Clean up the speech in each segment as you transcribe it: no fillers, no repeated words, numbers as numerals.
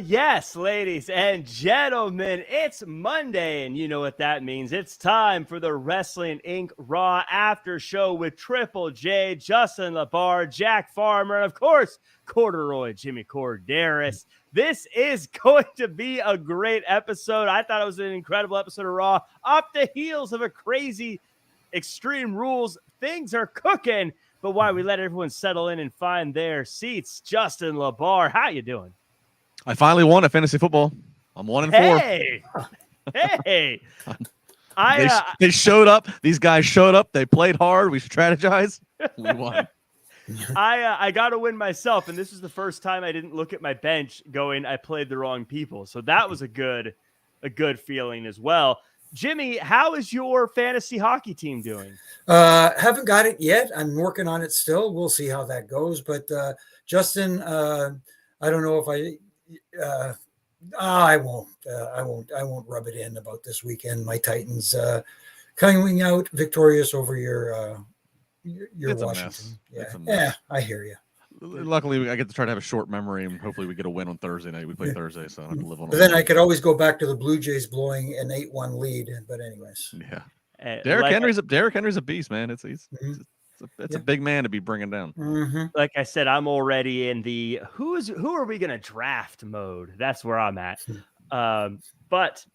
Yes, ladies and gentlemen, it's Monday, and you know what that means. It's time for the Wrestling Inc. Raw After Show with Triple J, Justin LaBar, Jack Farmer, and of course, Corduroy Jimmy Korderas. This is going to be a great episode. I thought it was an incredible episode of Raw. Up the heels of a crazy Extreme Rules. Things are cooking. But while we let everyone settle in and find their seats, Justin LaBar, how you doing? I finally won at fantasy football. I'm 1-4. Hey, They showed up. These guys showed up. They played hard. We strategized. We won. I got to win myself, and this is the first time I didn't look at my bench going, I played the wrong people. So that was a good feeling as well. Jimmy, how is your fantasy hockey team doing? Haven't got it yet. I'm working on it still. We'll see how that goes. But Justin, I don't know if I won't rub it in about this weekend. My Titans coming out victorious over your Washington. Yeah, I hear you. Luckily, I get to try to have a short memory, and hopefully we get a win on Thursday night. We play Thursday, so I have to live on. But then I could always go back to the Blue Jays blowing an 8-1 lead. But anyways, yeah. Derrick Henry's a beast, man. It's a big man to be bringing down. Mm-hmm. Like I said, I'm already in the who are we gonna draft mode. That's where I'm at. But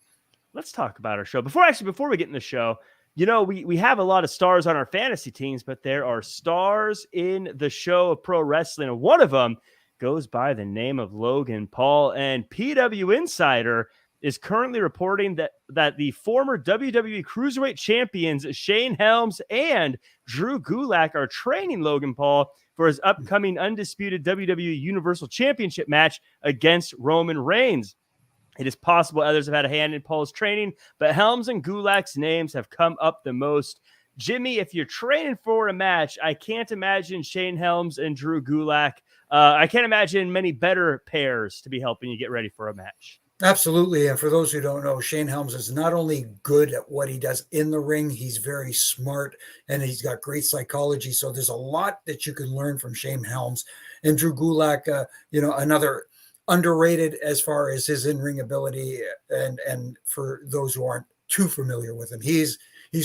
let's talk about our show. Before we get in the show, you know, we have a lot of stars on our fantasy teams, but there are stars in the show of pro wrestling, and one of them goes by the name of Logan Paul. And PW Insider is currently reporting that the former WWE Cruiserweight champions Shane Helms and Drew Gulak are training Logan Paul for his upcoming undisputed WWE Universal Championship match against Roman Reigns. It is possible others have had a hand in Paul's training, but Helms and Gulak's names have come up the most. Jimmy, if you're training for a match, I can't imagine Shane Helms and Drew Gulak. I can't imagine many better pairs to be helping you get ready for a match. Absolutely. And for those who don't know, Shane Helms is not only good at what he does in the ring, he's very smart and he's got great psychology. So there's a lot that you can learn from Shane Helms. And Drew Gulak, another underrated as far as his in-ring ability. And for those who aren't too familiar with him, he's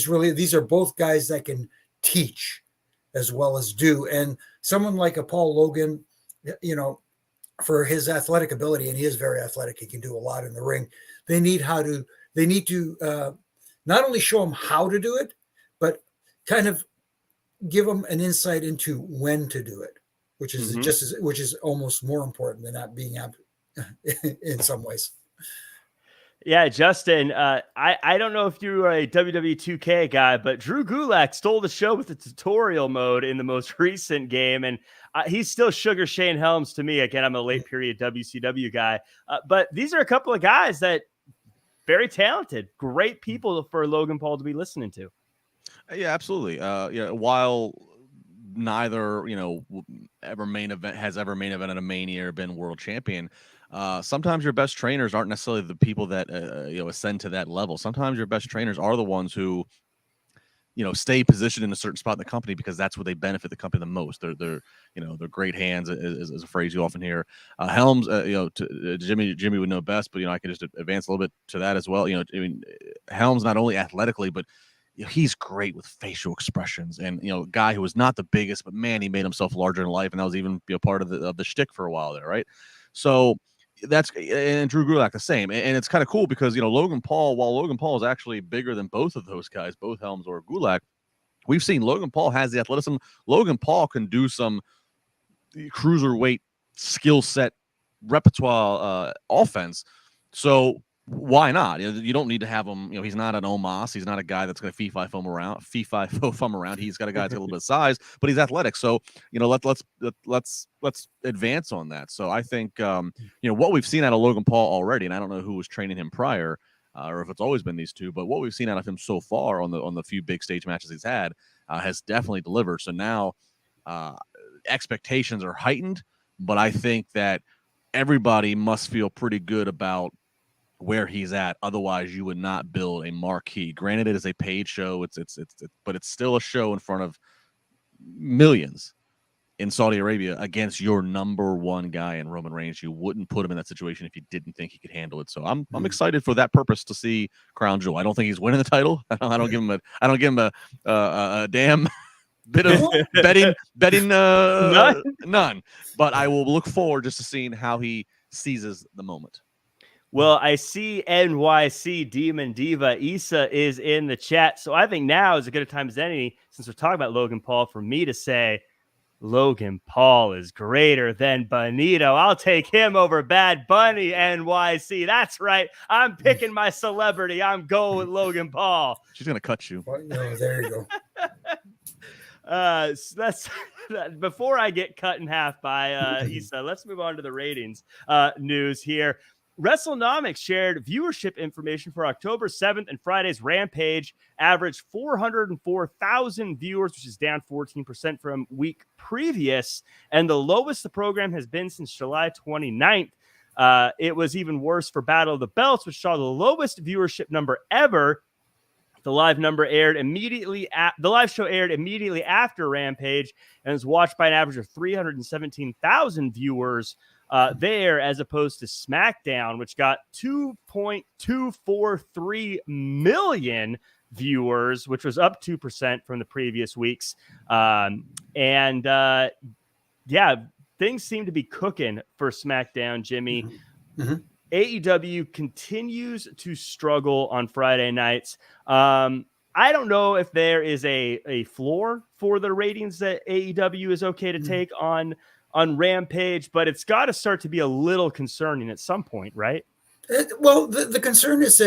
really, these are both guys that can teach as well as do. And someone like a Paul Logan, for his athletic ability, and he is very athletic, he can do a lot in the ring. They need to not only show him how to do it, but kind of give him an insight into when to do it, which is which is almost more important than not being up in some ways. Yeah, Justin, I don't know if you are a WWE 2K guy, but Drew Gulak stole the show with the tutorial mode in the most recent game, and he's still Sugar Shane Helms to me. Again, I'm a late period WCW guy, but these are a couple of guys that very talented, great people for Logan Paul to be listening to. Yeah, absolutely. While neither ever main event at a Mania or been world champion, sometimes your best trainers aren't necessarily the people that ascend to that level. Sometimes your best trainers are the ones who stay positioned in a certain spot in the company because that's where they benefit the company the most. They're great hands is a phrase you often hear. Helms, Jimmy would know best, but I can just advance a little bit to that as well. Helms not only athletically, but he's great with facial expressions, and a guy who was not the biggest, but man, he made himself larger in life, and that was even part of the shtick for a while there, right? So and Drew Gulak the same, and it's kind of cool because Logan Paul, while Logan Paul is actually bigger than both of those guys, both Helms or Gulak, we've seen Logan Paul has the athleticism. Logan Paul can do some cruiserweight skill set repertoire offense. So why not? You don't need to have him. He's not an Omos. He's not a guy that's going to fee-fi-foam around. He's got a guy that's got a little bit of size, but he's athletic. So let's advance on that. So I think what we've seen out of Logan Paul already, and I don't know who was training him prior, or if it's always been these two, but what we've seen out of him so far on the few big stage matches he's had has definitely delivered. So now expectations are heightened, but I think that everybody must feel pretty good about where he's at. Otherwise, you would not build a marquee. Granted, it is a paid show. But it's still a show in front of millions. in Saudi Arabia against your number one guy in Roman Reigns. You wouldn't put him in that situation if you didn't think he could handle it. So I'm excited for that purpose to see Crown Jewel. I don't think he's winning the title. I don't give him a damn bit of betting none. But I will look forward just to seeing how he seizes the moment. Well, I see NYC Demon Diva Issa is in the chat. So I think now is as good a time as any, since we're talking about Logan Paul, for me to say Logan Paul is greater than Benito. I'll take him over Bad Bunny, NYC. That's right. I'm picking my celebrity. I'm going with Logan Paul. She's going to cut you. Well, no, there you go. So that's before I get cut in half by Issa. Let's move on to the ratings news here. WrestleNomics shared viewership information for October 7th and Friday's Rampage averaged 404,000 viewers, which is down 14% from week previous, and the lowest the program has been since July 29th. It was even worse for Battle of the Belts, which saw the lowest viewership number ever. The live show aired immediately after Rampage and was watched by an average of 317,000 viewers there, as opposed to SmackDown, which got 2.243 million viewers, which was up 2% from the previous weeks. Yeah, things seem to be cooking for SmackDown, Jimmy. Mm-hmm. AEW continues to struggle on Friday nights. I don't know if there is a floor for the ratings that AEW is okay to take on Rampage, but it's got to start to be a little concerning at some point, right? Well, the concern is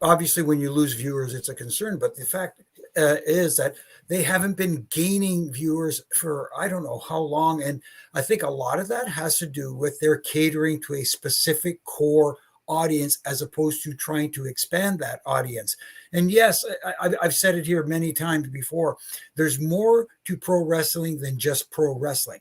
obviously when you lose viewers, it's a concern. But the fact is that they haven't been gaining viewers for I don't know how long. And I think a lot of that has to do with their catering to a specific core audience as opposed to trying to expand that audience. And yes, I've said it here many times before. There's more to pro wrestling than just pro wrestling.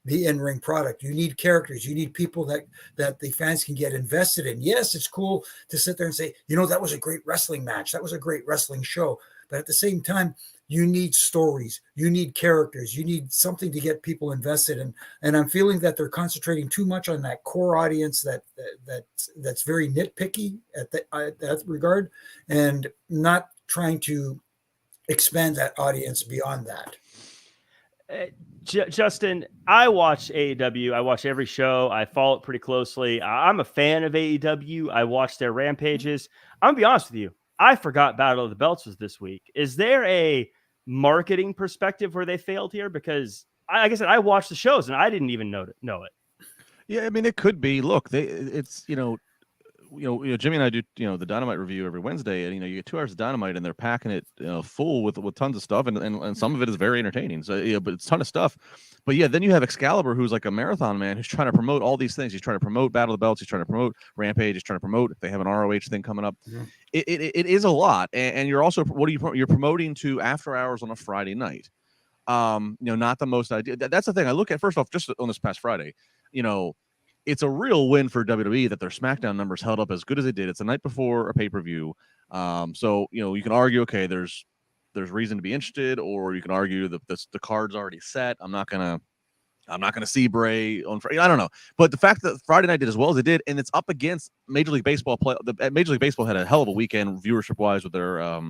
The in-ring product. You need characters. You need people that the fans can get invested in. Yes, it's cool to sit there and say, that was a great wrestling match. That was a great wrestling show. But at the same time, you need stories. You need characters. You need something to get people invested in. And I'm feeling that they're concentrating too much on that core audience that's very nitpicky at that regard, and not trying to expand that audience beyond that. Justin, I watch AEW. I watch every show. I follow it pretty closely. I'm a fan of AEW. I watch their Rampages. I'm going to be honest with you. I forgot Battle of the Belts was this week. Is there a marketing perspective where they failed here? Because, like I said, I watched the shows and I didn't even know it. Yeah, I mean, it could be. Look, it's Jimmy and I do the Dynamite review every Wednesday, and you get 2 hours of Dynamite, and they're packing it full with tons of stuff, and some of it is very entertaining. So but it's a ton of stuff. But yeah, then you have Excalibur, who's like a marathon man, who's trying to promote all these things. He's trying to promote Battle of the Belts. He's trying to promote Rampage. He's trying to promote. They have an ROH thing coming up. Mm-hmm. It is a lot, and you're also you're promoting to after hours on a Friday night. Not the most ideal. That's the thing I look at first off. Just on this past Friday, it's a real win for WWE that their SmackDown numbers held up as good as they did. It's the night before a pay-per-view. So, you can argue, okay, there's reason to be interested, or you can argue that the card's already set. I'm not gonna see Bray on Friday. I don't know. But the fact that Friday night did as well as it did, and it's up against Major League Baseball play. Major League Baseball had a hell of a weekend viewership-wise with their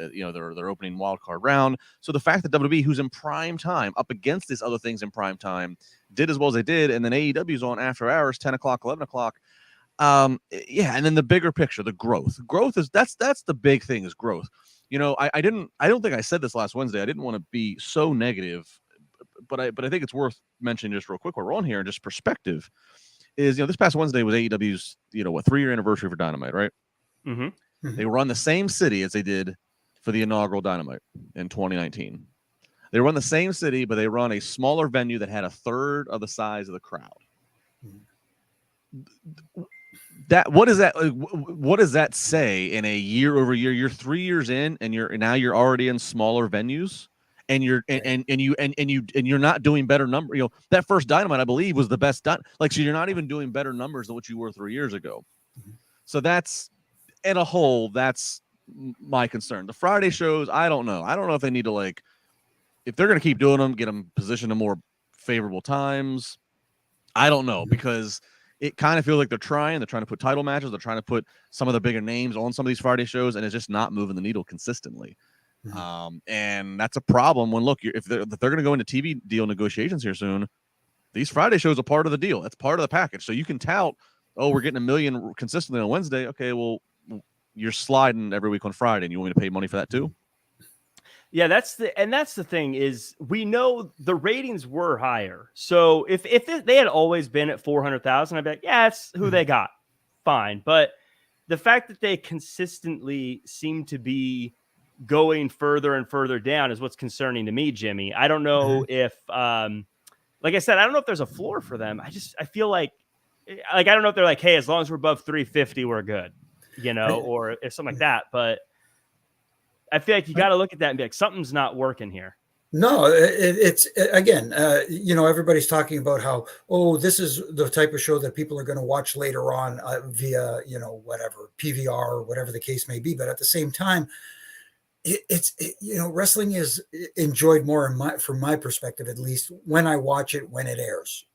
their opening wild card round. So the fact that WWE, who's in prime time, up against these other things in prime time, did as well as they did, and then AEW's on after hours, 10 o'clock, 11 o'clock. And then the bigger picture, the growth. Growth is that's the big thing is growth. I don't think I said this last Wednesday. I didn't want to be so negative, but I think it's worth mentioning just real quick while we're on here, and just perspective is, this past Wednesday was AEW's, 3-year anniversary for Dynamite, right? Mm-hmm. They were on the same city as they did for the inaugural Dynamite in 2019. They run the same city, but they run a smaller venue that had a third of the size of the crowd. What does that say in a year over year? You're 3 years in, and you're already in smaller venues, and you're not doing better number. That first Dynamite, I believe, was the best done. So you're not even doing better numbers than what you were 3 years ago. So that's in a whole. That's my concern. The Friday shows, I don't know. I don't know if they need to if they're going to keep doing them, get them positioned in more favorable times. I don't know, because it kind of feels like they're trying to put title matches. They're trying to put some of the bigger names on some of these Friday shows, and it's just not moving the needle consistently. And that's a problem when, look, if they're going to go into TV deal negotiations here soon, these Friday shows are part of the deal. That's part of the package. So you can tout, oh, we're getting $1 million consistently on Wednesday. Okay, well, you're sliding every week on Friday, and you want me to pay money for that too? Yeah, that's the thing is, we know the ratings were higher. So if they had always been at 400,000, I'd be like, yeah, that's who they got. Fine. But the fact that they consistently seem to be going further and further down is what's concerning to me, Jimmy. I don't know if, like I said, I don't know if there's a floor for them. I feel like I don't know if they're like, hey, as long as we're above 350, we're good, or if something like that. But I feel like you got to look at that and be like, something's not working here. No, it's again, everybody's talking about how, this is the type of show that people are going to watch later on via, whatever, PVR or whatever the case may be. But at the same time, wrestling is enjoyed more from my perspective, at least, when I watch it when it airs.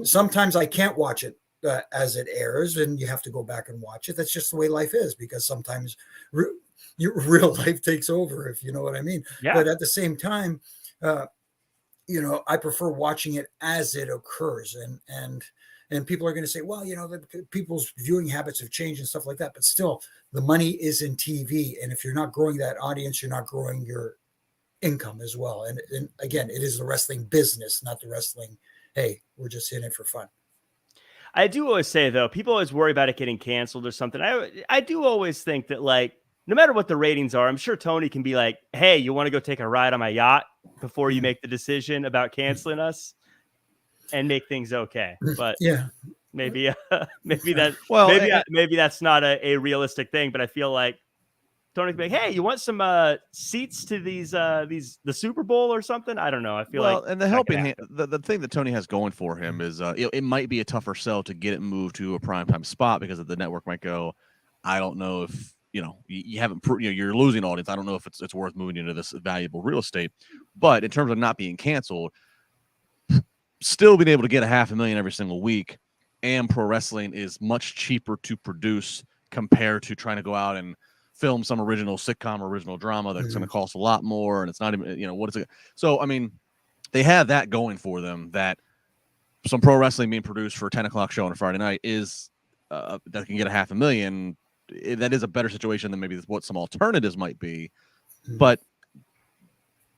Sometimes I can't watch it as it airs, and you have to go back and watch it. That's just the way life is, because sometimes your real life takes over, if you know what I mean. Yeah. But at the same time, I prefer watching it as it occurs, and people are going to say, well, people's viewing habits have changed and stuff like that. But still, the money is in TV, and if you're not growing that audience, you're not growing your income as well. And again, it is the wrestling business, not the wrestling, hey, we're just in it for fun. I do always say, though, people always worry about it getting canceled or something. I do always think that, like, no matter what the ratings are, I'm sure Tony can be like, hey, you want to go take a ride on my yacht before you make the decision about canceling us, and make things okay. But yeah, maybe that's not a realistic thing. But I feel like Tony can be like, hey, you want some seats to the Super Bowl or something? I don't know. I feel like, and the helping hand, the thing that Tony has going for him is it might be a tougher sell to get it moved to a primetime spot, because the network might go, I don't know if you haven't you're losing audience. I don't know if it's worth moving into this valuable real estate. But in terms of not being canceled, still being able to get $500,000 every single week, and pro wrestling is much cheaper to produce compared to trying to go out and film some original sitcom or original drama that's going to cost a lot more, and it's not even what is it. So I mean, they have that going for them, that some pro wrestling being produced for a 10 o'clock show on a Friday night is that can get $500,000. That is a better situation than maybe what some alternatives might be, but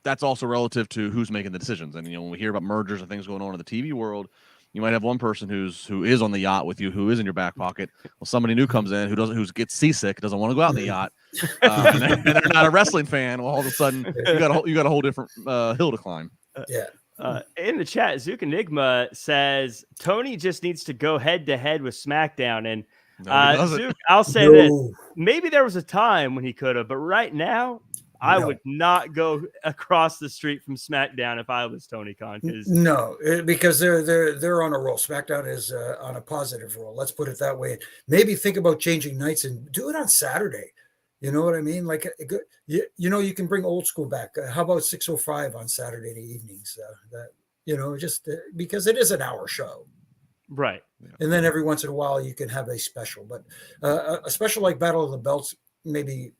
that's also relative to who's making the decisions. And when we hear about mergers and things going on in the TV world, you might have one person who is on the yacht with you, who is in your back pocket. Well, somebody new comes in who gets seasick, doesn't want to go out on the yacht, and they're not a wrestling fan. Well, all of a sudden you got a whole different hill to climb. In the chat, Zook Enigma says Tony just needs to go head to head with SmackDown, and Zook, I'll say this: maybe there was a time when he could have, but right now, I would not go across the street from SmackDown if I was Tony Khan. No, because they're on a roll. SmackDown is on a positive roll. Let's put it that way. Maybe think about changing nights and do it on Saturday. You know what I mean? Like, you can bring old school back. How about 6:05 on Saturday evenings? Just because it is an hour show. Right. And then every once in a while you can have a special, but a special like Battle of the Belts, maybe,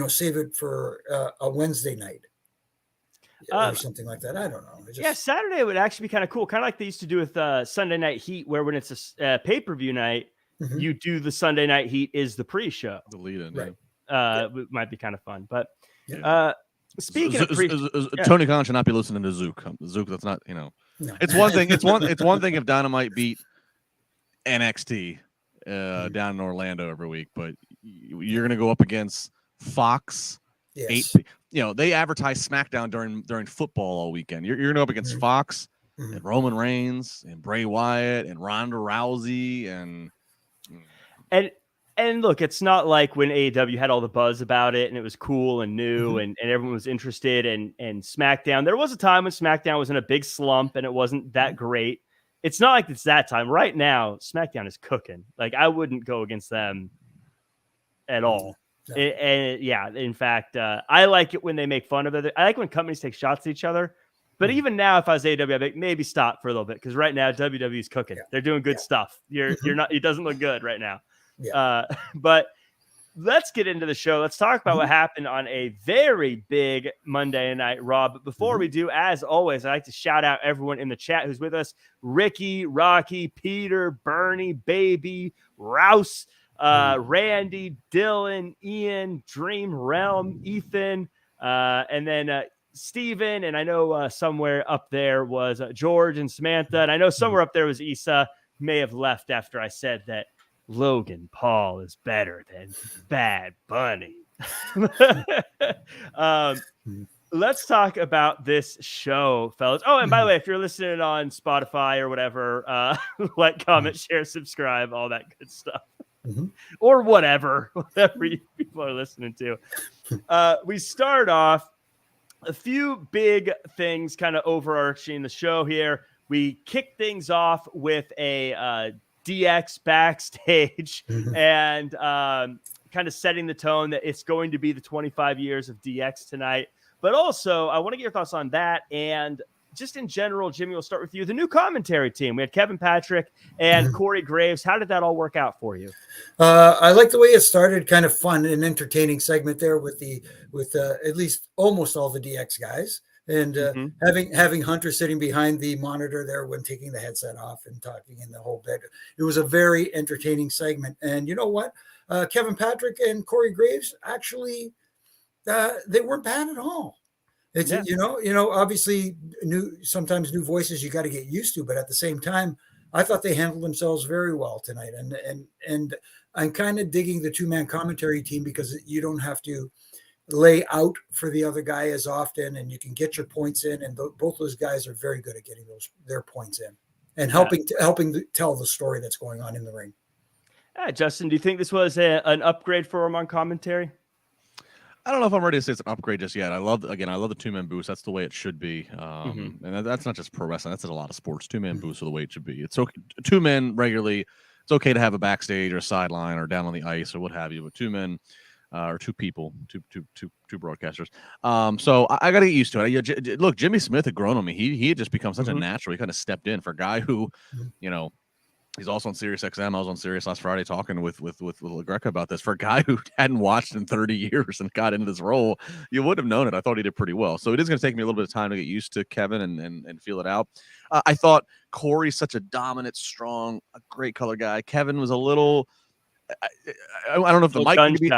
save it for a Wednesday night or something like that. I don't know. Saturday would actually be kind of cool. Kind of like they used to do with Sunday Night Heat, where when it's a pay-per-view night, you do the Sunday Night Heat is the pre-show. The lead-in. Right. It might be kind of fun. But speaking of Tony Khan should not be listening to Zook. Zook, that's not, No. It's one thing. It's one thing if Dynamite beat NXT down in Orlando every week, but you're going to go up against Fox. Yes. They advertise SmackDown during football all weekend. You're going to go up against Fox and Roman Reigns and Bray Wyatt and Ronda Rousey and look, it's not like when AEW had all the buzz about it and it was cool and new and everyone was interested, and SmackDown. There was a time when SmackDown was in a big slump and it wasn't that great. It's not like it's that time. Right now, SmackDown is cooking. Like, I wouldn't go against them at all. Yeah. And yeah, in fact, I like it when they make fun of it. I like when companies take shots at each other. But even now, if I was AEW, I'd maybe stop for a little bit, because right now WWE's cooking. Yeah. They're doing good stuff. You're not. It doesn't look good right now. Yeah. But let's get into the show. Let's talk about what happened on a very big Monday Night Raw. But before we do, as always, I'd like to shout out everyone in the chat who's with us: Ricky, Rocky, Peter, Bernie, Baby, Rouse, Randy, Dylan, Ian, Dream Realm, Ethan, and then Steven, and I know somewhere up there was George and Samantha, and I know somewhere up there was Issa. May have left after I said that Logan Paul is better than Bad Bunny. Let's talk about this show, fellas. Oh, and by the way, if you're listening on Spotify or whatever, like, comment, share, subscribe, all that good stuff. Or whatever you people are listening to. We start off a few big things kind of overarching the show here. We kick things off with a DX backstage and kind of setting the tone that it's going to be the 25 years of DX tonight. But also, I want to get your thoughts on that. And just in general, Jimmy, we'll start with you. The new commentary team. We had Kevin Patrick and Corey Graves. How did that all work out for you? I like the way it started. Kind of fun and entertaining segment there with at least almost all the DX guys, and having Hunter sitting behind the monitor there when taking the headset off and talking in the whole bit. It was a very entertaining segment. And you know what? Kevin Patrick and Corey Graves actually they weren't bad at all. It's you know, obviously sometimes new voices you got to get used to, but at the same time, I thought they handled themselves very well tonight. And I'm kind of digging the 2-man commentary team, because you don't have to lay out for the other guy as often, and you can get your points in. And both those guys are very good at getting their points in and helping tell the story that's going on in the ring. Justin, do you think this was an upgrade for him on commentary? I don't know if I'm ready to say it's an upgrade just yet. I love the 2-man boost. That's the way it should be. And that's not just pro wrestling. That's in a lot of sports. 2-man boosts are the way it should be. It's okay. 2 men regularly. It's okay to have a backstage or a sideline or down on the ice or what have you. But 2 men or 2 people, two broadcasters. So I got to get used to it. Look, Jimmy Smith had grown on me. He had just become such a natural. He kind of stepped in for a guy who, you know, he's also on Sirius XM. I was on Sirius last Friday talking with LaGreca about this. For a guy who hadn't watched in 30 years and got into this role, you would have known it. I thought he did pretty well. So it is going to take me a little bit of time to get used to Kevin and feel it out. I thought Corey's such a dominant, strong, a great color guy. Kevin was a little. I don't know if the mic could be.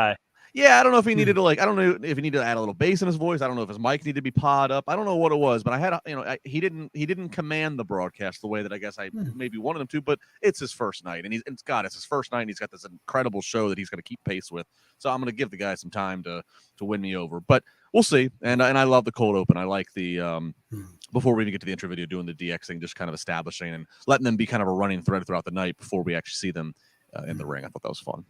Yeah, I don't know if he needed to I don't know if he needed to add a little bass in his voice. I don't know if his mic needed to be pawed up. I don't know what it was, but I had, he didn't command the broadcast the way that I guess I maybe wanted him to. But it's his first night, and it's his first night, and he's got this incredible show that he's going to keep pace with. So I'm going to give the guy some time to win me over, but we'll see. And I love the cold open. I like the before we even get to the intro video, doing the DX thing, just kind of establishing and letting them be kind of a running thread throughout the night before we actually see them in the ring. I thought that was fun.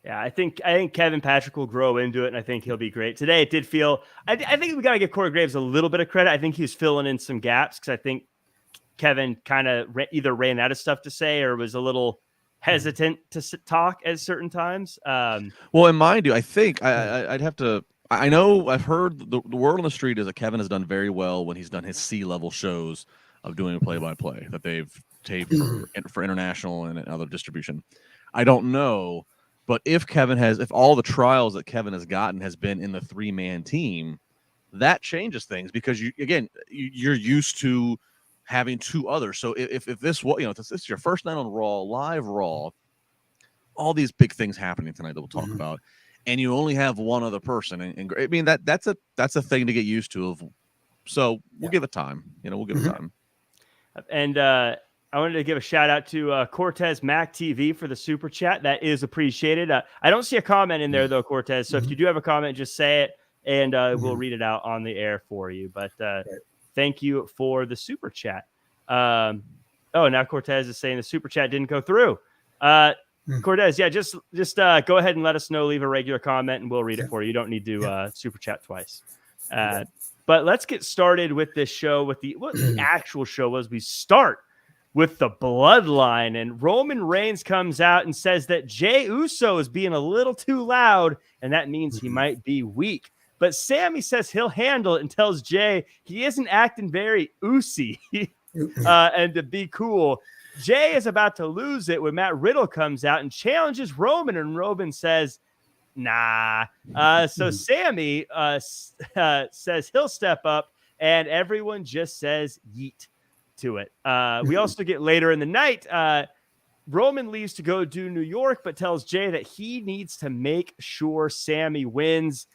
Yeah, I think Kevin Patrick will grow into it, and I think he'll be great. Today, it did feel. I think we got to give Corey Graves a little bit of credit. I think he was filling in some gaps, because I think Kevin kind of either ran out of stuff to say or was a little hesitant to talk at certain times. Well, and mind you, I think I'd have to. I know I've heard the word on the street is that Kevin has done very well when he's done his C-level shows of doing a play-by-play that they've taped for international and other distribution. I don't know. But if all the trials that Kevin has gotten has been in the 3-man team, that changes things, because you're used to having 2 others. So if this is your first night on Raw, live Raw, all these big things happening tonight that we'll talk about, and you only have one other person, and I mean that's a thing to get used to. So we'll give it time. We'll give it time. And I wanted to give a shout out to Cortez Mac TV for the super chat. That is appreciated. I don't see a comment in there though, Cortez. So if you do have a comment, just say it, and we'll read it out on the air for you. But thank you for the super chat. Now Cortez is saying the super chat didn't go through. Cortez, yeah, just go ahead and let us know. Leave a regular comment, and we'll read it for you. You don't need to super chat twice. But let's get started with this show. What the actual show was. We start with the bloodline. And Roman Reigns comes out and says that Jey Uso is being a little too loud, and that means he might be weak. But Sami says he'll handle it and tells Jey he isn't acting very Usy and to be cool. Jey is about to lose it when Matt Riddle comes out and challenges Roman, and Roman says, nah. So Sami says he'll step up, and everyone just says yeet to it. We also get later in the night, Roman leaves to go do New York, but tells Jey that he needs to make sure Sami wins.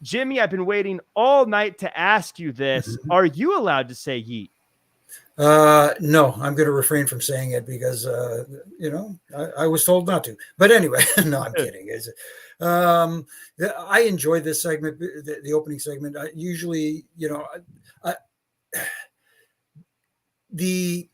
Jimmy, I've been waiting all night to ask you this. Are you allowed to say yeet? No, I'm going to refrain from saying it because, I was told not to. But anyway, no, I'm kidding. I enjoyed this segment, the opening segment. Usually, the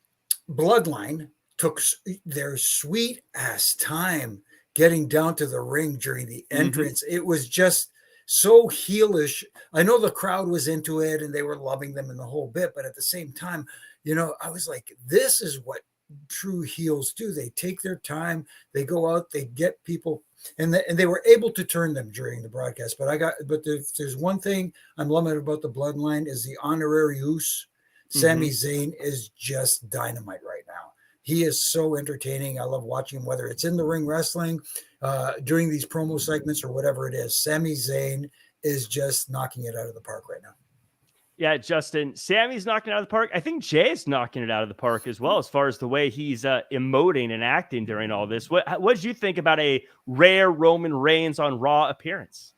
Bloodline took their sweet ass time getting down to the ring during the entrance. It was just so heelish. I know the crowd was into it and they were loving them in the whole bit, but at the same time, I was like, this is what true heels do. They take their time, they go out, they get people, and they were able to turn them during the broadcast. But there's one thing I'm loving about the Bloodline is the honorary Uso. Sami Zayn is just dynamite right now. He is so entertaining. I love watching him, whether it's in the ring wrestling, during these promo segments or whatever it is. Sami Zayn is just knocking it out of the park right now. Yeah, Justin, Sami's knocking it out of the park. I think Jay's knocking it out of the park as well, as far as the way he's emoting and acting during all this. What did you think about a rare Roman Reigns on Raw appearance?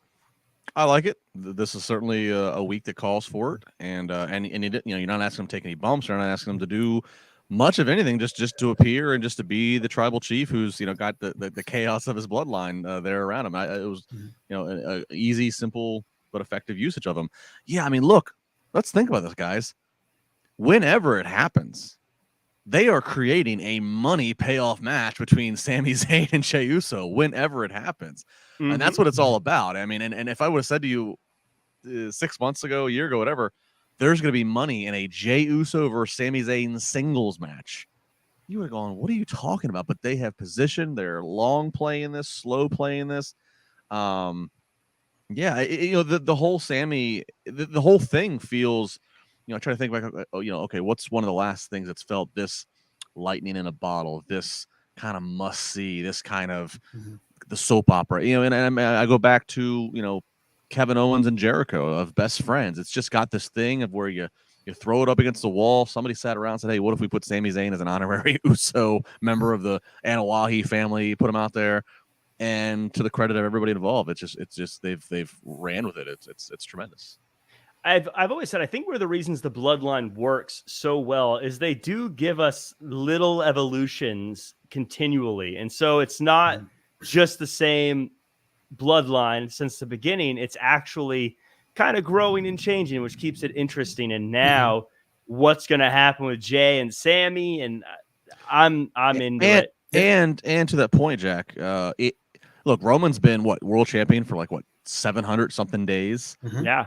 I like it. This is certainly a week that calls for it, and you're not asking him to take any bumps. You're not asking him to do much of anything, just to appear and just to be the tribal chief who's got the chaos of his bloodline there around him. It was an easy, simple but effective usage of him. Yeah, I mean, look. Let's think about this, guys. Whenever it happens, they are creating a money payoff match between Sami Zayn and Jey Uso whenever it happens. And that's what it's all about. I mean, and if I would have said to you 6 months ago, a year ago, whatever, there's going to be money in a Jey Uso versus Sami Zayn singles match, you would have gone, what are you talking about? But they have position. They're long playing this, slow playing this. Yeah, the whole Sami, the whole thing feels, I try to think back, okay, what's one of the last things that's felt this lightning in a bottle, this kind of must see, this kind of the soap opera, and I go back to, Kevin Owens and Jericho of Best Friends. It's just got this thing of where you throw it up against the wall. Somebody sat around and said, hey, what if we put Sami Zayn as an honorary Uso member of the Anawahi family, put him out there. And to the credit of everybody involved, it's just they've ran with it. It's tremendous. I've always said I think one of the reasons the Bloodline works so well is they do give us little evolutions continually, and so it's not just the same Bloodline since the beginning. It's actually kind of growing and changing, which keeps it interesting. And now, what's going to happen with Jey and Sami? And I'm into it. And to that point, Jack, look, Roman's been world champion for 700 something days. Yeah.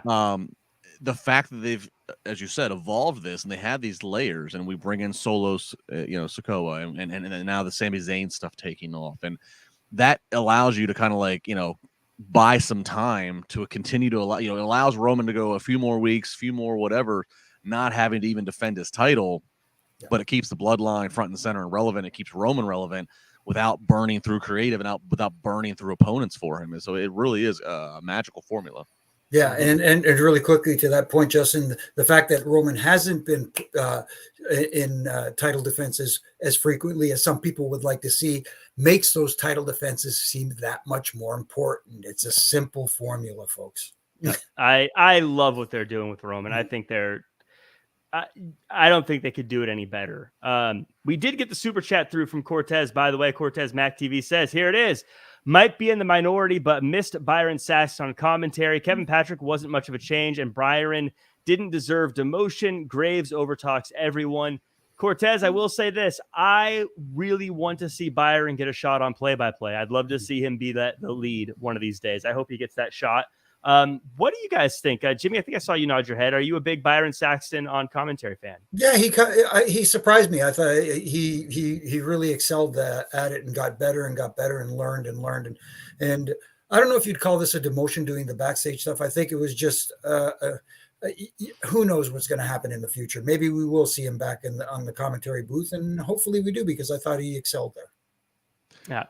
The fact that they've, as you said, evolved this and they have these layers, and we bring in Solos, Sikoa, and now the Sami Zayn stuff taking off, and that allows you to kind of buy some time to continue to allow, it allows Roman to go a few more weeks, few more whatever, not having to even defend his title. Yeah. But it keeps the Bloodline front and center and relevant. It keeps Roman relevant without burning through creative and without burning through opponents for him. And so it really is a magical formula. Yeah, and really quickly to that point, Justin, the fact that Roman hasn't been in title defenses as frequently as some people would like to see makes those title defenses seem that much more important. It's a simple formula, folks. I love what they're doing with Roman. I think I don't think they could do it any better. We did get the super chat through from Cortez. By the way, Cortez Mac TV says, here it is. Might be in the minority, but missed Byron Sachs on commentary. Kevin Patrick wasn't much of a change, and Byron didn't deserve demotion. Graves overtalks everyone. Cortez, I will say this. I really want to see Byron get a shot on play-by-play. I'd love to see him be the lead one of these days. I hope he gets that shot. What do you guys think? Jimmy, I think I saw you nod your head. Are you a big Byron Saxton on commentary fan? Yeah, he surprised me. I thought he really excelled at it and got better and learned. And I don't know if you'd call this a demotion doing the backstage stuff. I think it was just who knows what's going to happen in the future. Maybe we will see him back on the commentary booth, and hopefully we do, because I thought he excelled there. Yeah.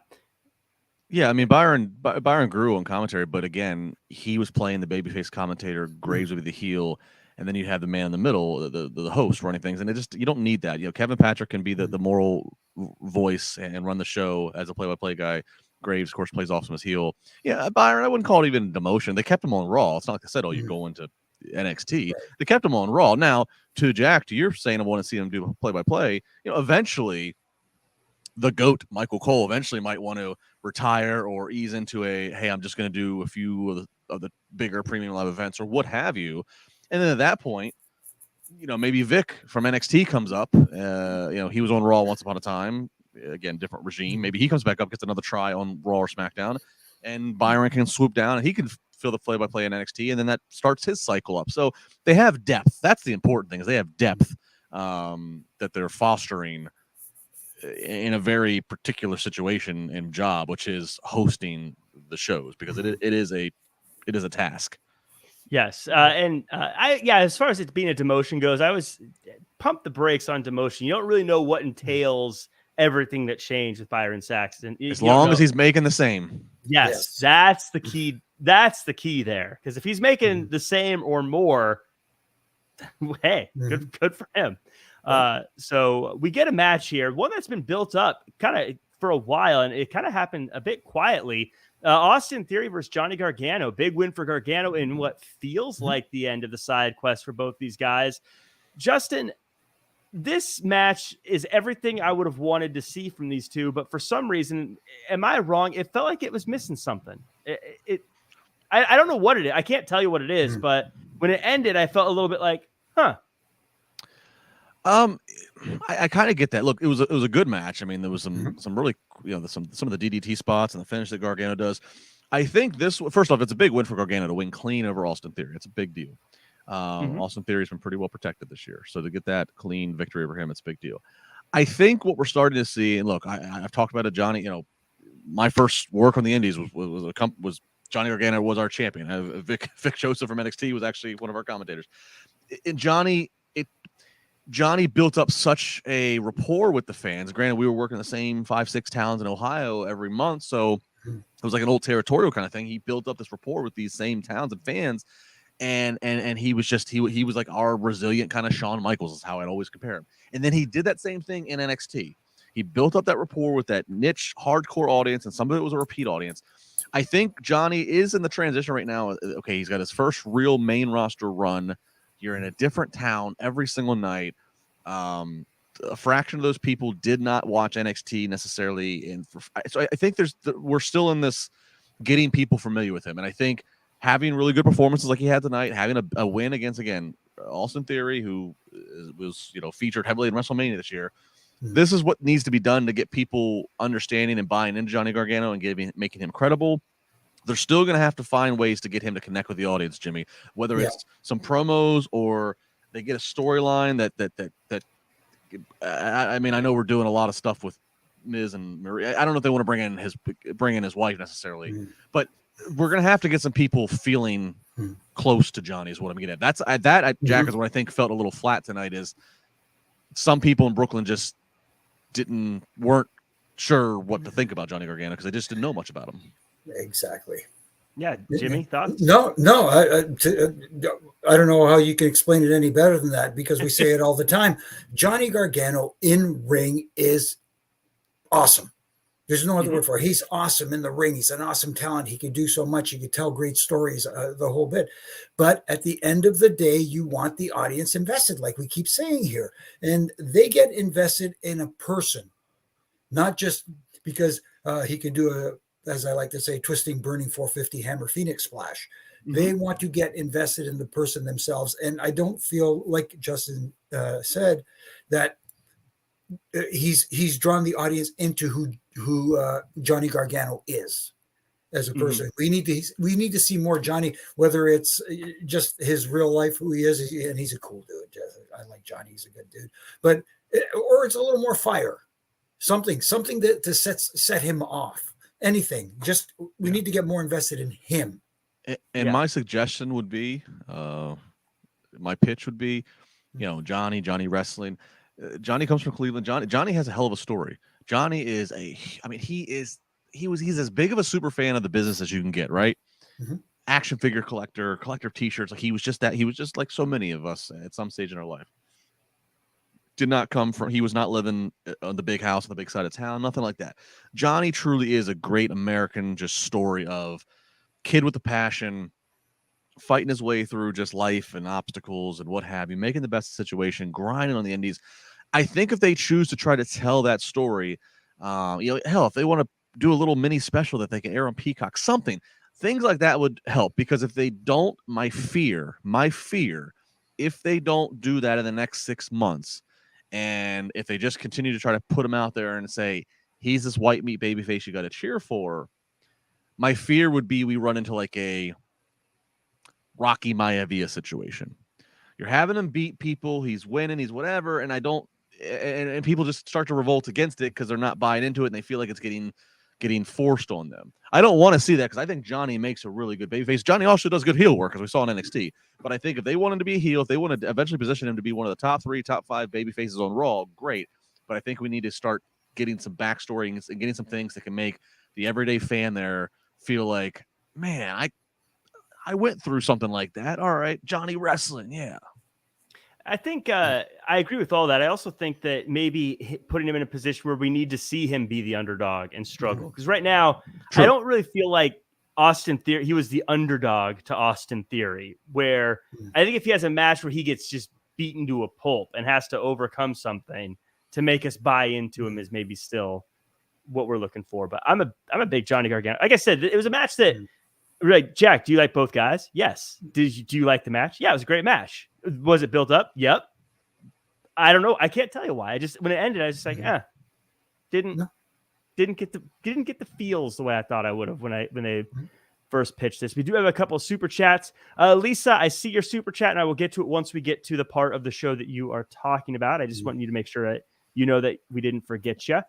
Yeah, I mean, Byron grew on commentary, but again, he was playing the babyface commentator. Graves would be the heel, and then you have the man in the middle, the host, running things, and you don't need that. Kevin Patrick can be the moral voice and run the show as a play-by-play guy. Graves, of course, plays awesome as heel. Yeah, Byron, I wouldn't call it even demotion. They kept him on Raw. It's not like they said, "Oh, you're going to NXT." Right. They kept him on Raw. Now, to Jack, to your saying, I want to see him do play-by-play. Eventually, the GOAT, Michael Cole, eventually might want to retire or ease into hey, I'm just going to do a few of the bigger premium live events or what have you. And then at that point, maybe Vic from NXT comes up. He was on Raw once upon a time. Again, different regime. Maybe he comes back up, gets another try on Raw or SmackDown, and Byron can swoop down and he can fill the play-by-play in NXT, and then that starts his cycle up. So they have depth. That's the important thing, is they have depth that they're fostering in a very particular situation and job, which is hosting the shows, because it is a task. Yes. As far as it being a demotion goes, I was pump the brakes on demotion. You don't really know what entails everything that changed with Byron Saxton. As long as he's making the same. Yes. That's the key. That's the key there. Because if he's making the same or more, hey, good for him. So we get a match here, one that's been built up kind of for a while, and it kind of happened a bit quietly. Austin Theory versus Johnny Gargano. Big win for Gargano in what feels like the end of the side quest for both these guys. Justin, this match is everything I would have wanted to see from these two, but for some reason, am I wrong? It felt like it was missing something. I don't know what it is. I can't tell you what it is, but when it ended, I felt a little bit like, huh. I kind of get that. Look, it was a good match. I mean, there was some really, some of the DDT spots and the finish that Gargano does. I think first off, it's a big win for Gargano to win clean over Austin Theory. It's a big deal. Austin Theory's been pretty well protected this year, so to get that clean victory over him, it's a big deal. I think what we're starting to see, and look, I've talked about it, Johnny. My first work on the Indies was Johnny Gargano was our champion. Vic Joseph from NXT was actually one of our commentators. And Johnny built up such a rapport with the fans. Granted, we were working the same 5-6 towns in Ohio every month, so it was like an old territorial kind of thing. He built up this rapport with these same towns and fans, and he was he was like our resilient kind of Shawn Michaels, is how I'd always compare him. And then he did that same thing in NXT. He built up that rapport with that niche hardcore audience, and some of it was a repeat audience. I think Johnny is in the transition right now. Okay, he's got his first real main roster run. You're in a different town every single night. A fraction of those people did not watch NXT necessarily. So I think we're still in this getting people familiar with him. And I think having really good performances like he had tonight, having a win against, again, Austin Theory, who was featured heavily in WrestleMania this year. This is what needs to be done to get people understanding and buying into Johnny Gargano and making him credible. They're still going to have to find ways to get him to connect with the audience, Jimmy, whether it's some promos or they get a storyline that I mean, I know we're doing a lot of stuff with Miz and Maria. I don't know if they want to bring in his wife necessarily, but we're going to have to get some people feeling close to Johnny is what I'm getting at. Jack, is what I think felt a little flat tonight, is some people in Brooklyn just weren't sure what to think about Johnny Gargano because they just didn't know much about him. Exactly. Yeah, Jimmy, thoughts? No. I don't know how you can explain it any better than that, because we say it all the time. Johnny Gargano in ring is awesome. There's no other word for it. He's awesome in the ring. He's an awesome talent. He can do so much. He can tell great stories, the whole bit. But at the end of the day, you want the audience invested, like we keep saying here. And they get invested in a person, not just because he can do as I like to say, twisting, burning 450 hammer Phoenix splash. They want to get invested in the person themselves. And I don't feel, like Justin said, that he's drawn the audience into who Johnny Gargano is. as a person. We need to see more Johnny, whether it's just his real life, who he is, and he's a cool dude. I like Johnny; he's a good dude. But or it's a little more fire, something that to set him off. Anything. Just we need to get more invested in him. And my suggestion would be, my pitch would be, Johnny wrestling. Johnny comes from Cleveland. Johnny has a hell of a story. Johnny is he's as big of a super fan of the business as you can get, right? Action figure collector of t-shirts. Like he was just like so many of us at some stage in our life. He was not living on the big house on the big side of town, nothing like that. Johnny truly is a great American just story of kid with a passion, fighting his way through just life and obstacles and what have you, making the best of the situation, grinding on the indies. I think if they choose to try to tell that story, hell, if they want to do a little mini special that they can air on Peacock, things like that would help. Because if they don't, my fear, if they don't do that in the next 6 months, and if they just continue to try to put him out there and say, he's this white meat babyface you got to cheer for, my fear would be we run into like a Rocky Maivia situation. You're having him beat people, he's winning, he's whatever, and and people just start to revolt against it because they're not buying into it and they feel like it's getting forced on them. I don't want to see that because I think Johnny makes a really good babyface. Johnny also does good heel work, as we saw in NXT. But I think if they want him to be a heel, if they want to eventually position him to be one of the top 3, top 5 babyfaces on Raw, great. But I think we need to start getting some backstory and getting some things that can make the everyday fan there feel like, man, I went through something like that. All right, Johnny wrestling, yeah. I think I agree with all that. I also think that maybe putting him in a position where we need to see him be the underdog and struggle. Because right now, I don't really feel like Austin Theory, he was the underdog to Austin Theory, where I think if he has a match where he gets just beaten to a pulp and has to overcome something to make us buy into him is maybe still what we're looking for. But I'm a big Johnny Gargano. Like I said, it was a match that, like, Jack, do you like both guys? Yes. Do you like the match? Yeah, it was a great match. Was it built up? Yep. I don't know. I can't tell you why. When it ended, I was just like, didn't get the feels the way I thought I would have when they first pitched this. We do have a couple of super chats. Lisa, I see your super chat, and I will get to it once we get to the part of the show that you are talking about. I just want you to make sure that you know that we didn't forget you.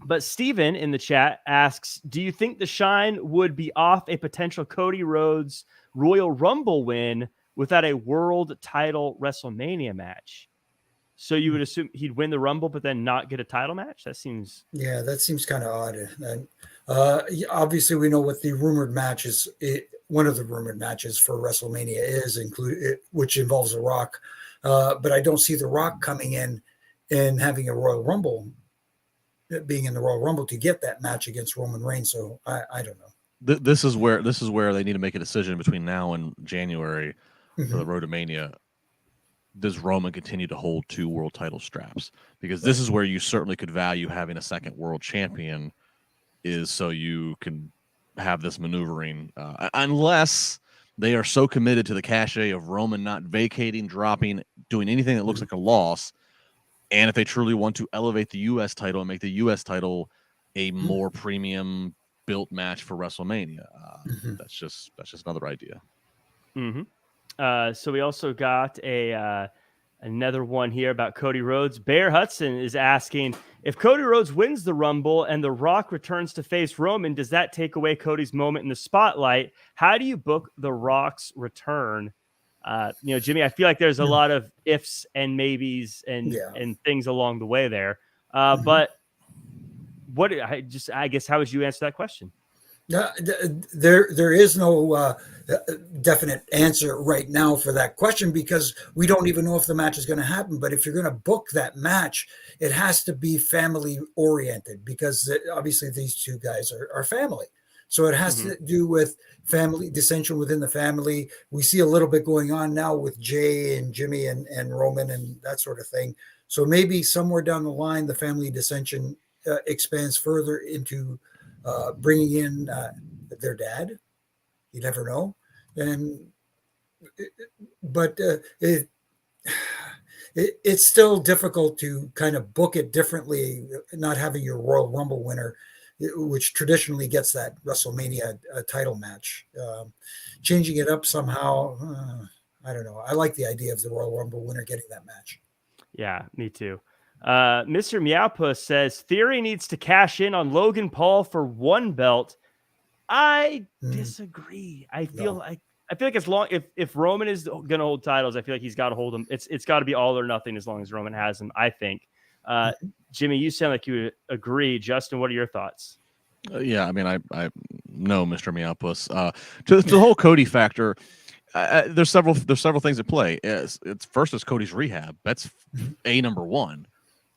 But Steven in the chat asks, do you think the shine would be off a potential Cody Rhodes Royal Rumble win without a world title WrestleMania match? So you would assume he'd win the Rumble, but then not get a title match? That seems kind of odd. And obviously, we know what the rumored matches. One of the rumored matches for WrestleMania is which involves The Rock. But I don't see The Rock coming in and having a Royal Rumble, being in the Royal Rumble to get that match against Roman Reigns. So I don't know. This is where they need to make a decision between now and January for the Road to Mania. Does Roman continue to hold 2 world title straps? Because this is where you certainly could value having a second world champion, is so you can have this maneuvering, unless they are so committed to the cachet of Roman not vacating, dropping, doing anything that looks like a loss. And if they truly want to elevate the U.S. title and make the U.S. title a more premium built match for WrestleMania, that's just another idea. So we also got another one here about Cody Rhodes. Bear Hudson is asking, if Cody Rhodes wins the Rumble and The Rock returns to face Roman, does that take away Cody's moment in the spotlight? How do you book The Rock's return? Jimmy, I feel like there's a lot of ifs and maybes and things along the way there. But I guess, how would you answer that question? There is no definite answer right now for that question, because we don't even know if the match is going to happen. But if you're going to book that match, it has to be family oriented, because obviously these two guys are family. So it has to do with family dissension within the family. We see a little bit going on now with Jay and Jimmy and Roman and that sort of thing. So maybe somewhere down the line, the family dissension expands further into bringing in their dad. You never know. But it's still difficult to kind of book it differently, not having your Royal Rumble winner which traditionally gets that WrestleMania title match. Changing it up somehow, I don't know. I like the idea of the Royal Rumble winner getting that match. Yeah, me too. Mr. Meowpuss says Theory needs to cash in on Logan Paul for one belt. I disagree. I feel like as long if Roman is going to hold titles, I feel like he's got to hold them. It's got to be all or nothing as long as Roman has them, I think. Jimmy, you sound like you agree. Justin, what are your thoughts? Yeah, I mean, I know Mr. Meowpuss. To the whole Cody factor, there's several things at play. It's first is Cody's rehab. That's number one.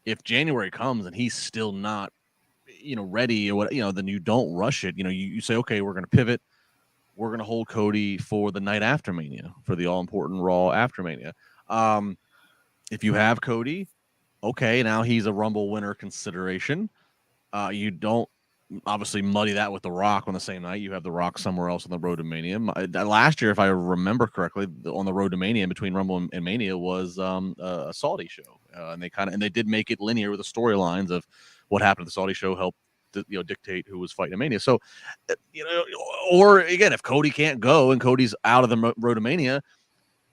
If January comes and he's still not, ready or what, then you don't rush it. You say, okay, we're going to pivot. We're going to hold Cody for the night after Mania, for the all important Raw after Mania. If you have Cody, okay, now he's a Rumble winner consideration. You don't obviously muddy that with The Rock on the same night. You have The Rock somewhere else on the road to Mania. Last year, if I remember correctly, on the road to Mania in between Rumble and Mania was a Saudi show, and they did make it linear with the storylines of what happened at the Saudi show helped dictate who was fighting at Mania. So, or again, if Cody can't go and Cody's out of the road to Mania,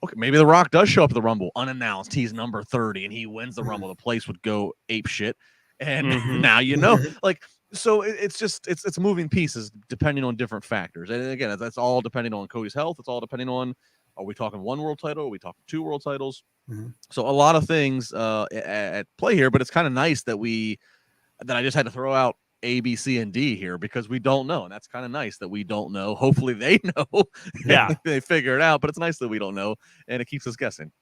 okay, maybe The Rock does show up at the Rumble unannounced. He's number 30 and he wins the Rumble. The place would go ape shit. And now so it's moving pieces depending on different factors. And again, that's all depending on Cody's health. It's all depending on, are we talking one world title? Are we talking two world titles? So a lot of things at play here, but it's kind of nice that I just had to throw out A, B, C, and D here because we don't know. And that's kind of nice that we don't know. Hopefully they know. Yeah. They figure it out, but it's nice that we don't know. And it keeps us guessing.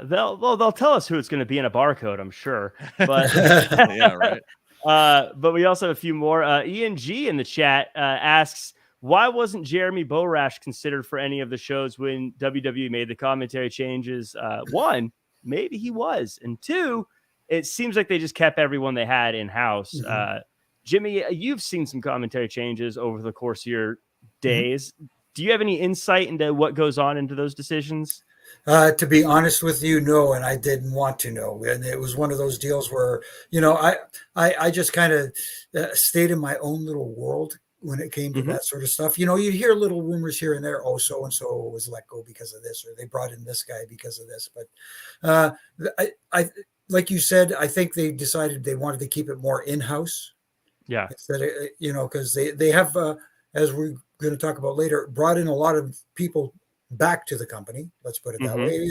They'll tell us who it's going to be in a barcode, I'm sure. But yeah, right. But we also have a few more. Ian G in the chat asks, why wasn't Jeremy Borash considered for any of the shows when WWE made the commentary changes? One, maybe he was. And two, it seems like they just kept everyone they had in-house. Jimmy, you've seen some commentary changes over the course of your days. Do you have any insight into what goes on into those decisions? To be honest with you, no, and I didn't want to know. And it was one of those deals where, I just kind of stayed in my own little world when it came to that sort of stuff. You hear little rumors here and there. Oh, so-and-so was let go because of this, or they brought in this guy because of this. But I like you said, I think they decided they wanted to keep it more in-house. Yeah. Instead of, because they have, as we're going to talk about later, brought in a lot of people back to the company, let's put it that way.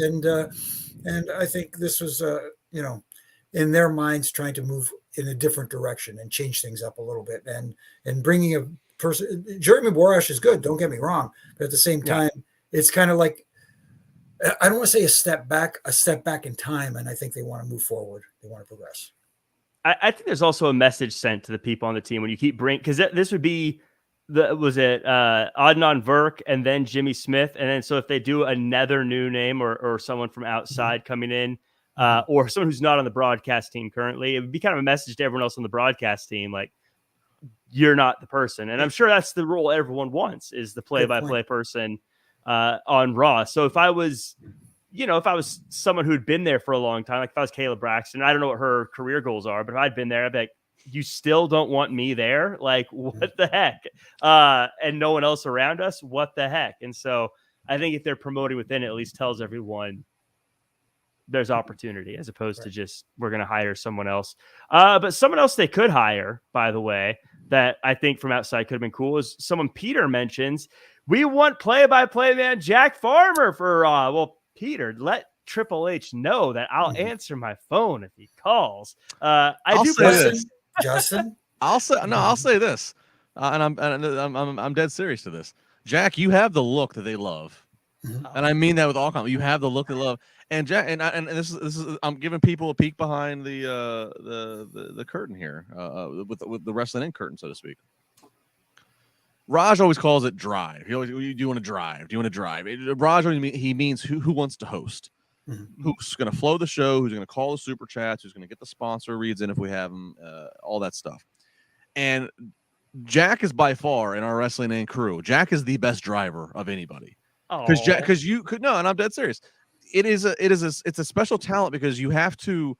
And I think this was, in their minds trying to move in a different direction and change things up a little bit. And bringing a person, Jeremy Borash is good, don't get me wrong. But at the same time, it's kind of like, I don't want to say a step back in time. And I think they want to move forward. They want to progress. I think there's also a message sent to the people on the team when you keep because this would be, Adnan Virk and then Jimmy Smith. And then so if they do another new name or someone from outside coming in or someone who's not on the broadcast team currently, it would be kind of a message to everyone else on the broadcast team. Like, you're not the person. And I'm sure that's the role everyone wants, is the play-by-play person on Raw. So if I was someone who'd been there for a long time, like if I was Kayla Braxton, I don't know what her career goals are, but if I'd been there, I'd be like, you still don't want me there? Like, what the heck? And no one else around us? What the heck? And so I think if they're promoting within, it at least tells everyone there's opportunity, as opposed to just, we're going to hire someone else. But someone else they could hire, by the way, that I think from outside could have been cool, is someone Peter mentions. We want play-by-play man Jack Farmer for Raw. Well, Peter, let Triple H know that I'll answer my phone if he calls. I'll say this. Justin, I'll say this, and I'm dead serious to this. Jack, you have the look that they love, and I mean that with all confidence. You have the look they love, and Jack, and this is I'm giving people a peek behind the curtain here, with the wrestling in curtain, so to speak. Raj always calls it drive. Do you want to drive? Do you want to drive? Raj, he means who wants to host. Who's going to flow the show, who's going to call the super chats, who's going to get the sponsor reads in if we have them, all that stuff. And Jack is by far, in our wrestling and crew, Jack is the best driver of anybody. Because you could, no, and I'm dead serious. It's a special talent because you have to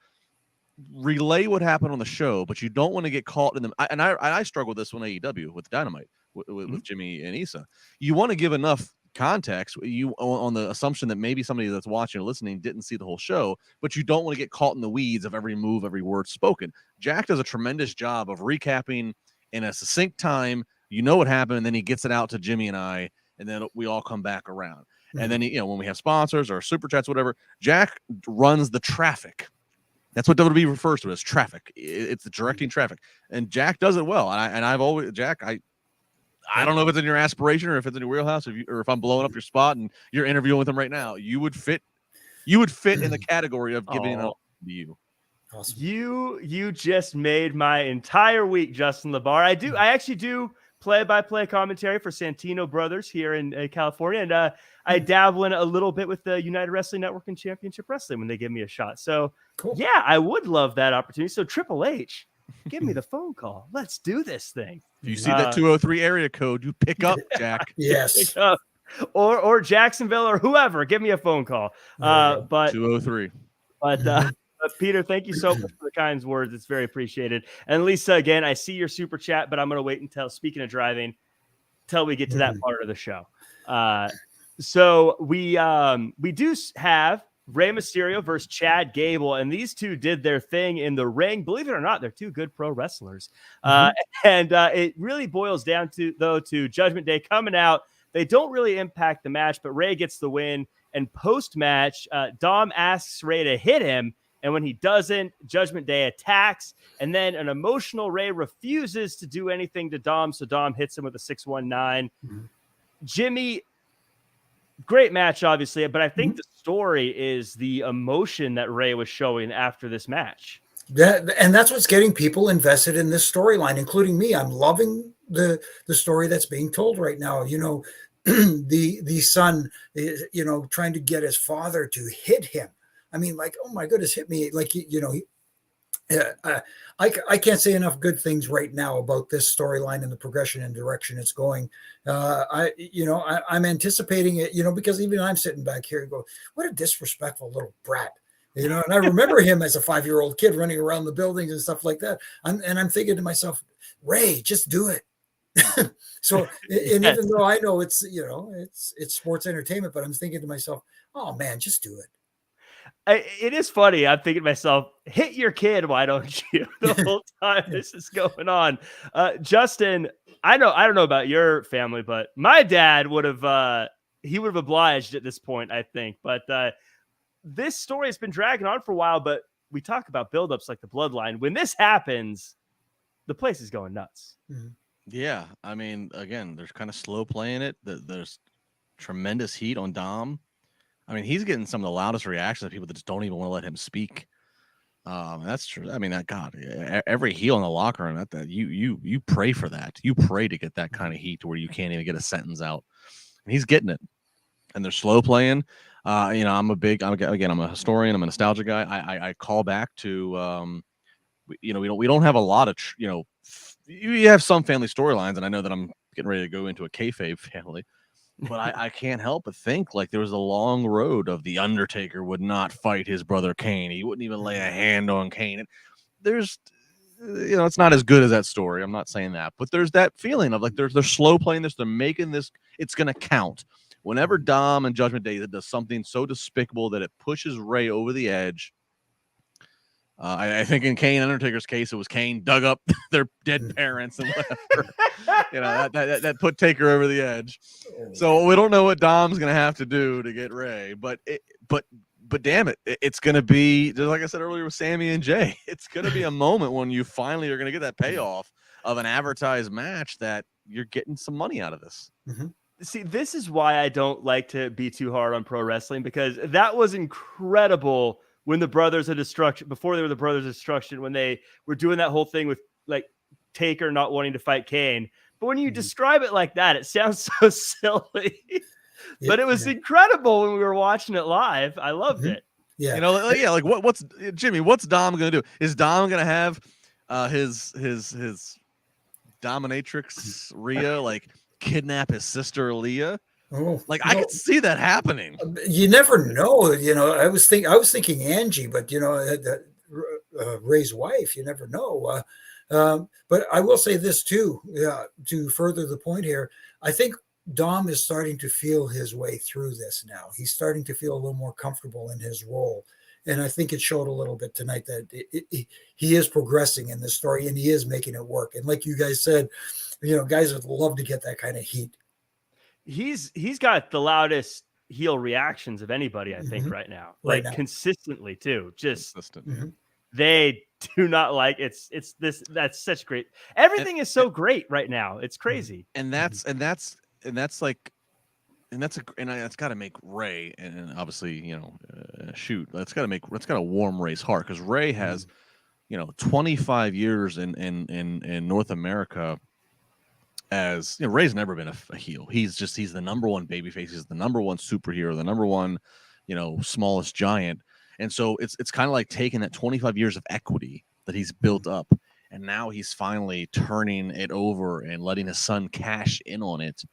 relay what happened on the show, but you don't want to get caught in them. I struggle with this when AEW with Dynamite with Jimmy and Issa. You want to give enough context on the assumption that maybe somebody that's watching or listening didn't see the whole show, but you don't want to get caught in the weeds of every move, every word spoken. Jack does a tremendous job of recapping in a succinct time. You know what happened, and then he gets it out to Jimmy and I, and then we all come back around. And then, when we have sponsors or super chats, whatever, Jack runs the traffic. That's what WWE refers to as traffic. It's the directing traffic. And Jack does it well. And I've always, Jack, I don't know if it's in your aspiration or if it's in your wheelhouse, or if I'm blowing up your spot and you're interviewing with him right now, you would fit in the category of giving it all to you. Awesome. You just made my entire week, Justin LaBar. I actually do play-by-play commentary for Santino Brothers here in California, and I dabble in a little bit with the United Wrestling Network and Championship Wrestling when they give me a shot. So, cool. Yeah, I would love that opportunity. So, Triple H, give me the phone call. Let's do this thing. If you see that 203 area code, you pick up, Jack. Yes. Pick up. Or Jacksonville or whoever, give me a phone call. But 203. But Peter, thank you so much for the kind words. It's very appreciated. And Lisa, again, I see your super chat, but I'm going to wait until, speaking of driving, till we get to that part of the show. So we do have Rey Mysterio versus Chad Gable, and these two did their thing in the ring. Believe it or not, they're two good pro wrestlers. And it really boils down to Judgment Day coming out. They don't really impact the match, but Rey gets the win. And post-match, Dom asks Rey to hit him. And when he doesn't, Judgment Day attacks. And then an emotional Rey refuses to do anything to Dom. So Dom hits him with a 619. Jimmy, great match, obviously. But I think the story is the emotion that Rey was showing after this match. And that's what's getting people invested in this storyline, including me. I'm loving the story that's being told right now. The son, trying to get his father to hit him. I mean, like, oh my goodness, hit me. Like, I can't say enough good things right now about this storyline and the progression and direction it's going. I'm anticipating it, because even I'm sitting back here and go, what a disrespectful little brat, and I remember him as a 5-year-old kid running around the buildings and stuff like that. I'm thinking to myself, Rey, just do it. So, and even though I know it's sports entertainment, but I'm thinking to myself, oh man, just do it. It is funny. I'm thinking to myself, hit your kid. Why don't you? The whole time this is going on. Justin, I don't know about your family, but my dad would have, he would have obliged at this point, I think. But this story has been dragging on for a while, but we talk about buildups like the bloodline. When this happens, the place is going nuts. Yeah. I mean, again, there's kind of slow playing it. There's tremendous heat on Dom. I mean, he's getting some of the loudest reactions of people that just don't even want to let him speak. That's true. I mean, every heel in the locker room, you pray for that. You pray to get that kind of heat to where you can't even get a sentence out. And he's getting it. And they're slow playing. I'm a historian. I'm a nostalgia guy. I call back to, we don't have a lot of, you have some family storylines, and I know that I'm getting ready to go into a kayfabe family. But I can't help but think like there was a long road of the Undertaker would not fight his brother Kane. He wouldn't even lay a hand on Kane. And there's, it's not as good as that story. I'm not saying that, but there's that feeling of like they're slow playing this. They're making this. It's going to count. Whenever Dom and Judgment Day does something so despicable that it pushes Rey over the edge. I think in Kane Undertaker's case, it was Kane dug up their dead parents and whatever. That put Taker over the edge. So we don't know what Dom's going to have to do to get Rey, but damn it, it's going to be just like I said earlier with Sami and Jay. It's going to be a moment when you finally are going to get that payoff of an advertised match that you're getting some money out of this. See, this is why I don't like to be too hard on pro wrestling, because that was incredible. When the Brothers of Destruction, before they were the Brothers of Destruction, when they were doing that whole thing with like Taker not wanting to fight Kane. But when you describe it like that, it sounds so silly. But it was incredible when we were watching it live. I loved it. Yeah. Like what's Jimmy, what's Dom going to do? Is Dom going to have his dominatrix Rhea like kidnap his sister Leah? I could see that happening. You never know. I was thinking Angie, but Ray's wife. You never know. But I will say this too, to further the point here. I think Dom is starting to feel his way through this now. He's starting to feel a little more comfortable in his role. And I think it showed a little bit tonight that he is progressing in this story and he is making it work. And like you guys said, guys would love to get that kind of heat. He's got the loudest heel reactions of anybody, I think, right now. Like consistently too. Just they do not like it's this. That's such great. Everything is so great right now. It's crazy. And that's got to make Rey and obviously that's got to warm Rey's heart, because Rey has 25 years in North America. As Rey's never been a heel. He's the number one babyface. He's the number one superhero, the number one smallest giant. And so it's kind of like taking that 25 years of equity that he's built up, and now he's finally turning it over and letting his son cash in on it.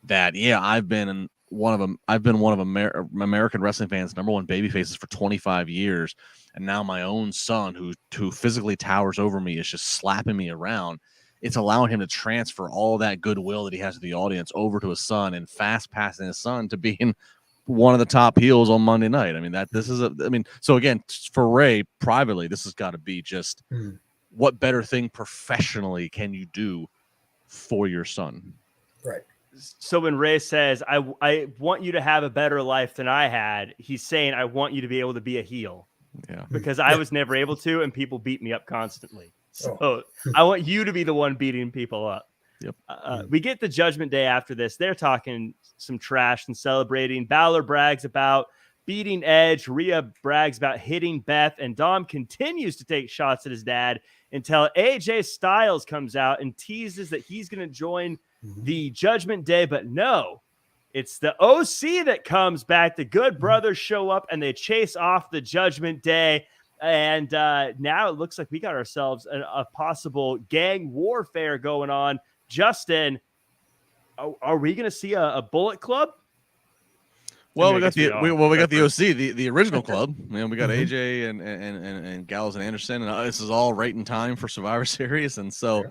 That I've been one of American wrestling fans' number one babyfaces for 25 years, and now my own son, who physically towers over me, is just slapping me around. It's allowing him to transfer all that goodwill that he has to the audience over to his son, and fast passing his son to being one of the top heels on Monday night. I mean, so again, for Rey privately, this has got to be just what better thing professionally can you do for your son? Right. So when Rey says, I want you to have a better life than I had, he's saying, I want you to be able to be a heel. Yeah. Because I was never able to, and people beat me up constantly. So I want you to be the one beating people up. Yep. We get the Judgment Day after this. They're talking some trash and celebrating. Balor brags about beating Edge. Rhea brags about hitting Beth. And Dom continues to take shots at his dad until AJ Styles comes out and teases that he's going to join the Judgment Day. But no, it's the OC that comes back. The Good Brothers show up and they chase off the Judgment Day. And now it looks like we got ourselves a possible gang warfare going on. Justin, are we going to see a Bullet Club? Well, we got the OC, the original club. We got AJ and Gallows and Anderson, and this is all right in time for Survivor Series. And so,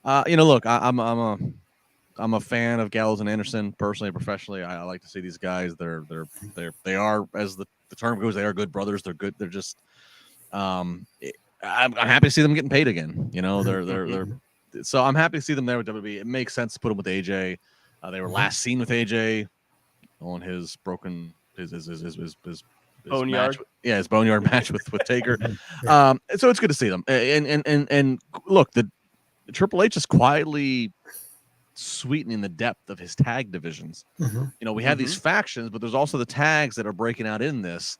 look, I'm a fan of Gallows and Anderson personally, professionally. I like to see these guys. They are, as the term goes, they are good brothers. They're good. They're just. I'm happy to see them getting paid again. So I'm happy to see them there with WWE. It makes sense to put them with AJ. They were last seen with AJ on his broken his boneyard. His boneyard match with Taker. So it's good to see them. And look, the Triple H is quietly sweetening the depth of his tag divisions. We have these factions, but there's also the tags that are breaking out in this.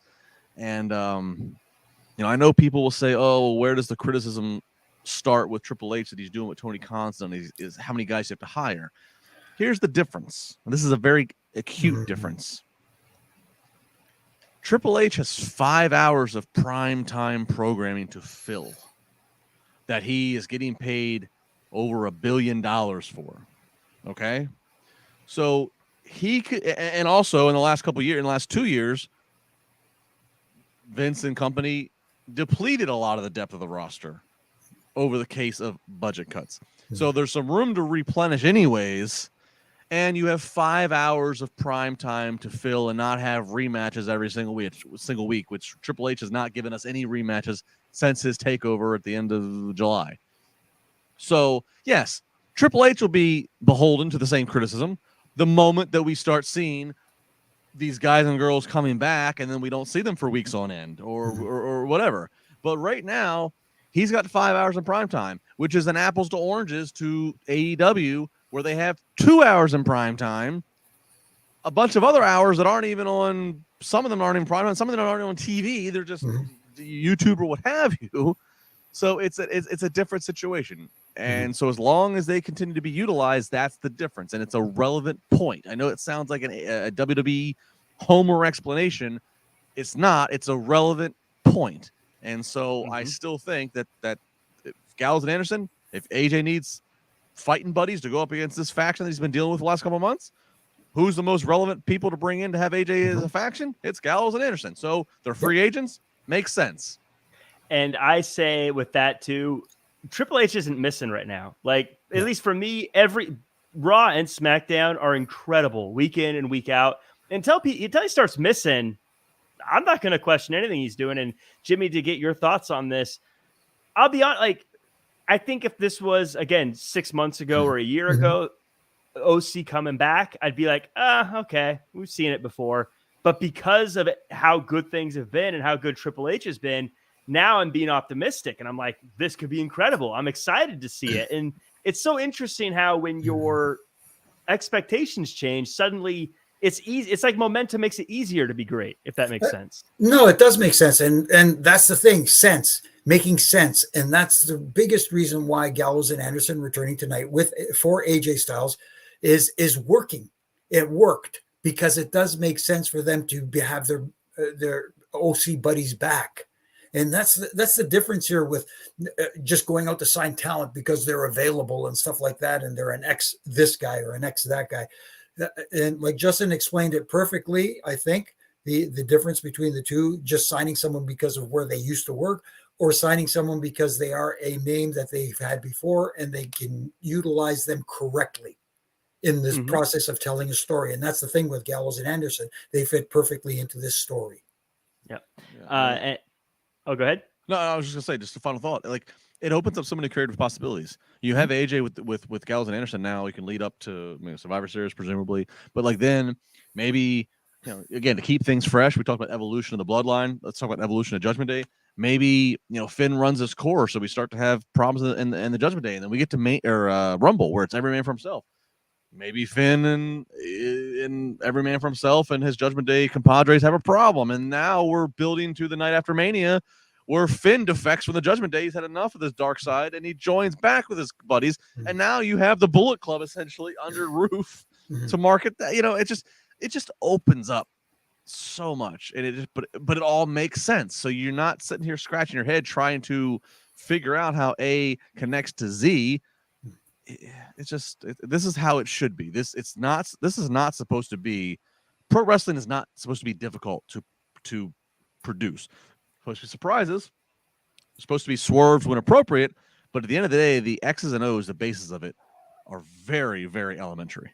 And I know people will say, "Oh, where does the criticism start with Triple H that he's doing what Tony Khan's done? Is how many guys you have to hire?" Here's the difference. And this is a very acute difference. Triple H has 5 hours of prime time programming to fill that he is getting paid over $1 billion for. Okay, so he could, and also in the last 2 years, Vince and company depleted a lot of the depth of the roster over the case of budget cuts. So there's some room to replenish anyways, and you have 5 hours of prime time to fill and not have rematches every single week, which Triple H has not given us any rematches since his takeover at the end of July. So yes, Triple H will be beholden to the same criticism the moment that we start seeing these guys and girls coming back, and then we don't see them for weeks on end or whatever. But right now, he's got 5 hours in prime time, which is an apples to oranges to AEW, where they have 2 hours in prime time, a bunch of other hours that aren't even on. Some of them aren't in prime time, some of them aren't on TV. They're just YouTube or what have you. So it's a different situation. And so as long as they continue to be utilized, that's the difference. And it's a relevant point. I know it sounds like a WWE homer explanation. It's not. It's a relevant point. And so I still think that if Gallows and Anderson, if AJ needs fighting buddies to go up against this faction that he's been dealing with the last couple of months, who's the most relevant people to bring in to have AJ as a faction? It's Gallows and Anderson. So they're free agents. Makes sense. And I say with that too, Triple H isn't missing right now. Like, at least for me, every Raw and SmackDown are incredible week in and week out. Until he starts missing, I'm not going to question anything he's doing. And Jimmy, to get your thoughts on this, I'll be honest, like, I think if this was, again, 6 months ago or a year ago, OC coming back, I'd be like, okay, we've seen it before. But because of how good things have been and how good Triple H has been, now I'm being optimistic. And I'm like, this could be incredible. I'm excited to see it. And it's so interesting how when your expectations change, suddenly it's easy. It's like momentum makes it easier to be great, if that makes sense. No, it does make sense. And that's the thing, making sense. And that's the biggest reason why Gallows and Anderson returning tonight for AJ Styles is working. It worked because it does make sense for them to have their OC buddies back. And that's the difference here with just going out to sign talent because they're available and stuff like that. And they're an ex this guy or an ex that guy. And like Justin explained it perfectly, I think the difference between the two, just signing someone because of where they used to work or signing someone because they are a name that they've had before and they can utilize them correctly in this process of telling a story. And that's the thing with Gallows and Anderson. They fit perfectly into this story. Yep. Go ahead. No, I was just gonna say, just a final thought. Like, it opens up so many creative possibilities. You have AJ with Gallows and Anderson now. You can lead up to Survivor Series, presumably. But like then maybe, again, to keep things fresh, we talked about evolution of the bloodline. Let's talk about evolution of Judgment Day. Maybe Finn runs his course, so we start to have problems in the Judgment Day, and then we get to Rumble, where it's every man for himself. Maybe Finn and every man for himself and his Judgment Day compadres have a problem, and now we're building to the night after Mania, where Finn defects from the Judgment Day. He's had enough of this dark side, and he joins back with his buddies. And now you have the Bullet Club essentially under roof to market that. It just opens up so much, and but it all makes sense. So you're not sitting here scratching your head trying to figure out how A connects to Z. It's just this is how it should be. This is not supposed to be. Pro wrestling is not supposed to be difficult to produce. Supposed to be surprises, supposed to be swerves when appropriate, but at the end of the day, the X's and O's, the bases of it, are very, very elementary.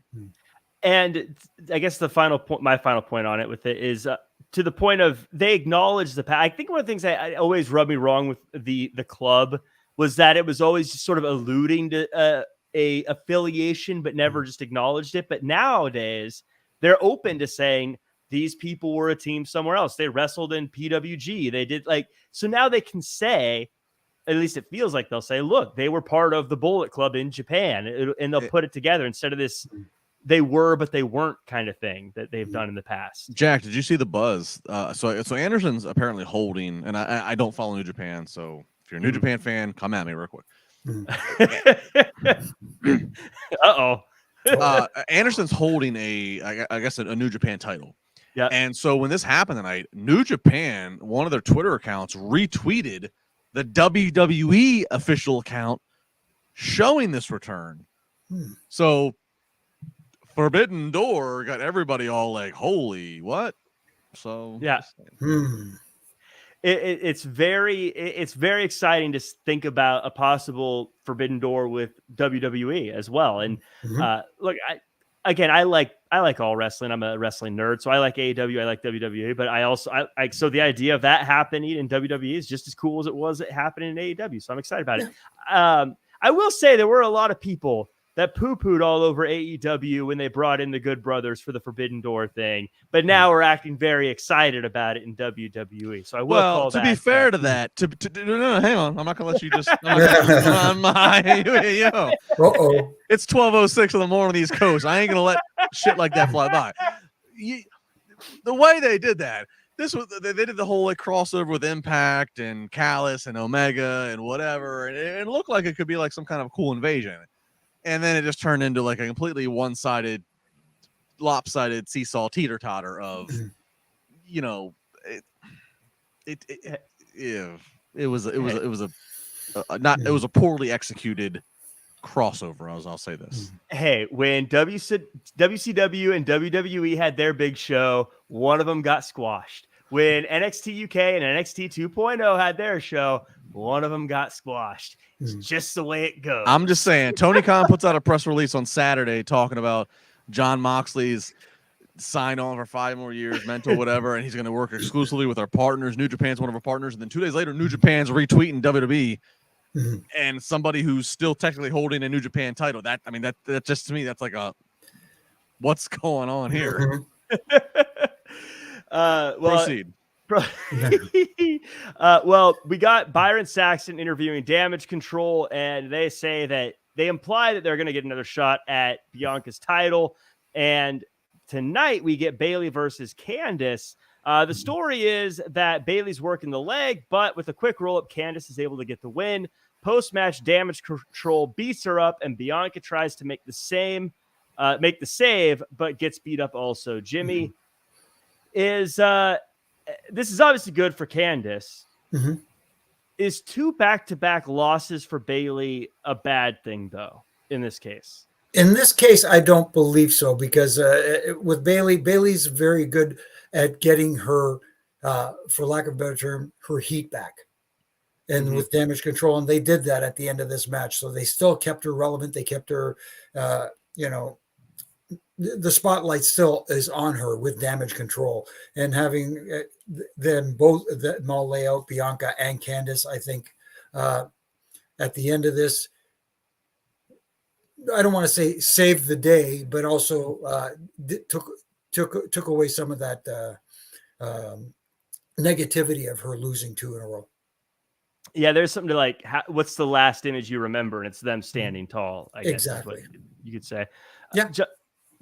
And I guess my final point on it with it is to the point of they acknowledge the past. I think one of the things that always rubbed me wrong with the club was that it was always just sort of alluding to a affiliation, but never just acknowledged it. But nowadays, they're open to saying, these people were a team somewhere else. They wrestled in PWG. They did so now they can say, at least it feels like they'll say, look, they were part of the Bullet Club in Japan, and they'll put it together instead of this, they were, but they weren't kind of thing that they've done in the past. Jack, did you see the buzz? So Anderson's apparently holding, and I don't follow New Japan. So if you're a New Japan fan, come at me real quick. Anderson's holding I guess a New Japan title. Yeah. And so when this happened tonight, New Japan, one of their Twitter accounts, retweeted the WWE official account showing this return. So Forbidden Door got everybody all like, holy what? So yeah. It's very exciting to think about a possible Forbidden Door with WWE as well. And look, I like all wrestling. I'm a wrestling nerd, so I like AEW, I like WWE, but so the idea of that happening in WWE is just as cool as it was happening in AEW. So I'm excited about it. I will say there were a lot of people that poo-pooed all over AEW when they brought in the Good Brothers for the Forbidden Door thing, but now we're acting very excited about it in WWE. So I will call that. To be fair to that, no, hang on, I'm not gonna let you just on my It's 12:06 in the morning on the East Coast. I ain't gonna let shit like that fly by. The way they did that, they did the whole crossover with Impact and Callis and Omega and whatever, and it looked like it could be like some kind of cool invasion. And then it just turned into like a completely one-sided, lopsided seesaw teeter-totter of, it was a poorly executed crossover. I'll say this. Hey, when WCW and WWE had their big show, one of them got squashed. when NXT UK and NXT 2.0 had their show, one of them got squashed. It's just the way it goes. I'm just saying, Tony Khan puts out a press release on Saturday talking about John Moxley's signed on for 5 more years, mental, whatever, and he's going to work exclusively with our partners. New Japan's one of our partners. And then 2 days later, New Japan's retweeting WWE and somebody who's still technically holding a New Japan title. That just, to me, that's like what's going on here? Proceed. Well, we got Byron Saxton interviewing Damage Control, and they say that they imply that they're going to get another shot at Bianca's title. And tonight we get Bayley versus Candice. The story is that Bayley's working the leg, but with a quick roll up, Candice is able to get the win. Post-match, Damage Control beats her up, and Bianca tries to make the save, but gets beat up also. Jimmy, is this is obviously good for Candice. Is 2 back-to-back losses for Bayley a bad thing, though, in this case? In this case, I don't believe so, because with Bayley's very good at getting her, for lack of a better term, her heat back. And with Damage Control, and they did that at the end of this match. So they still kept her relevant. They kept her, the spotlight still is on her with Damage Control, and having them all lay out Bianca and Candice. I think at the end of this, I don't want to say saved the day, but also took away some of that negativity of her losing 2 in a row. Yeah, there's something to like, what's the last image you remember? And it's them standing tall, I guess. Exactly. Is what you could say. Yeah.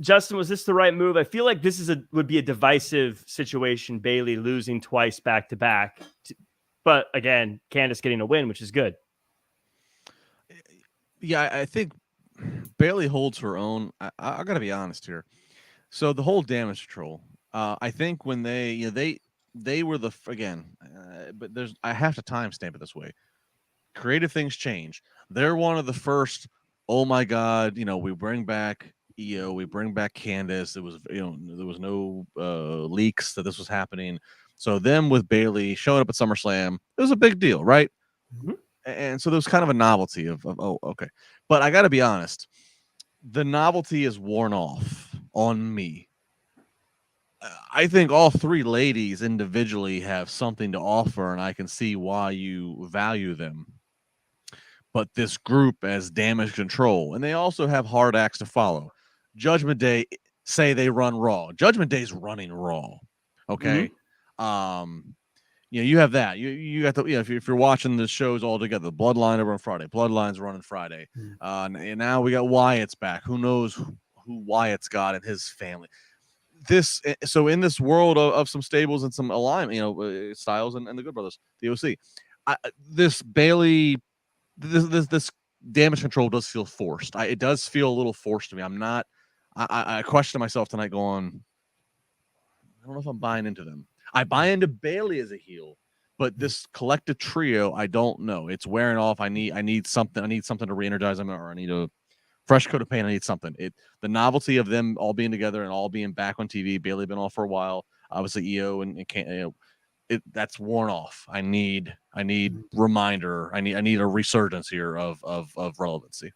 Justin, was this the right move? I feel like this would be a divisive situation, Bayley losing twice back to back. But again, Candice getting a win, which is good. Yeah, I think Bayley holds her own. I got to be honest here. So the whole Damage Control, I think when they were but I have to timestamp it this way. Creative things change. They're one of the first. Oh my God! We bring back EO, we bring back Candice. There was no leaks that this was happening. So them with Bayley showing up at SummerSlam, it was a big deal, right? And so there was kind of a novelty of oh, okay. But I got to be honest, the novelty is worn off on me. I think all 3 ladies individually have something to offer, and I can see why you value them. But this group as Damage Control, and they also have hard acts to follow. Judgment Day say they run Raw. Judgment Day's running Raw. Okay. You have that. You got the if you're watching the shows all together, the Bloodline over on Friday. Bloodline's running Friday. And now we got Wyatt's back. Who knows who Wyatt's got and his family. So in this world of some stables and some alignment, Styles and the Good Brothers, the OC, this Bayley, this Damage Control does feel forced. It does feel a little forced to me. I question myself tonight going, I don't know if I'm buying into them. I buy into Bayley as a heel, but this collective trio, I don't know. It's wearing off. I need something. I need something to re-energize them, or I need a fresh coat of paint. I need something. The novelty of them all being together and all being back on TV. Bayley been off for a while. Obviously, EO and can't. That's worn off. I need reminder. I need a resurgence here of relevancy.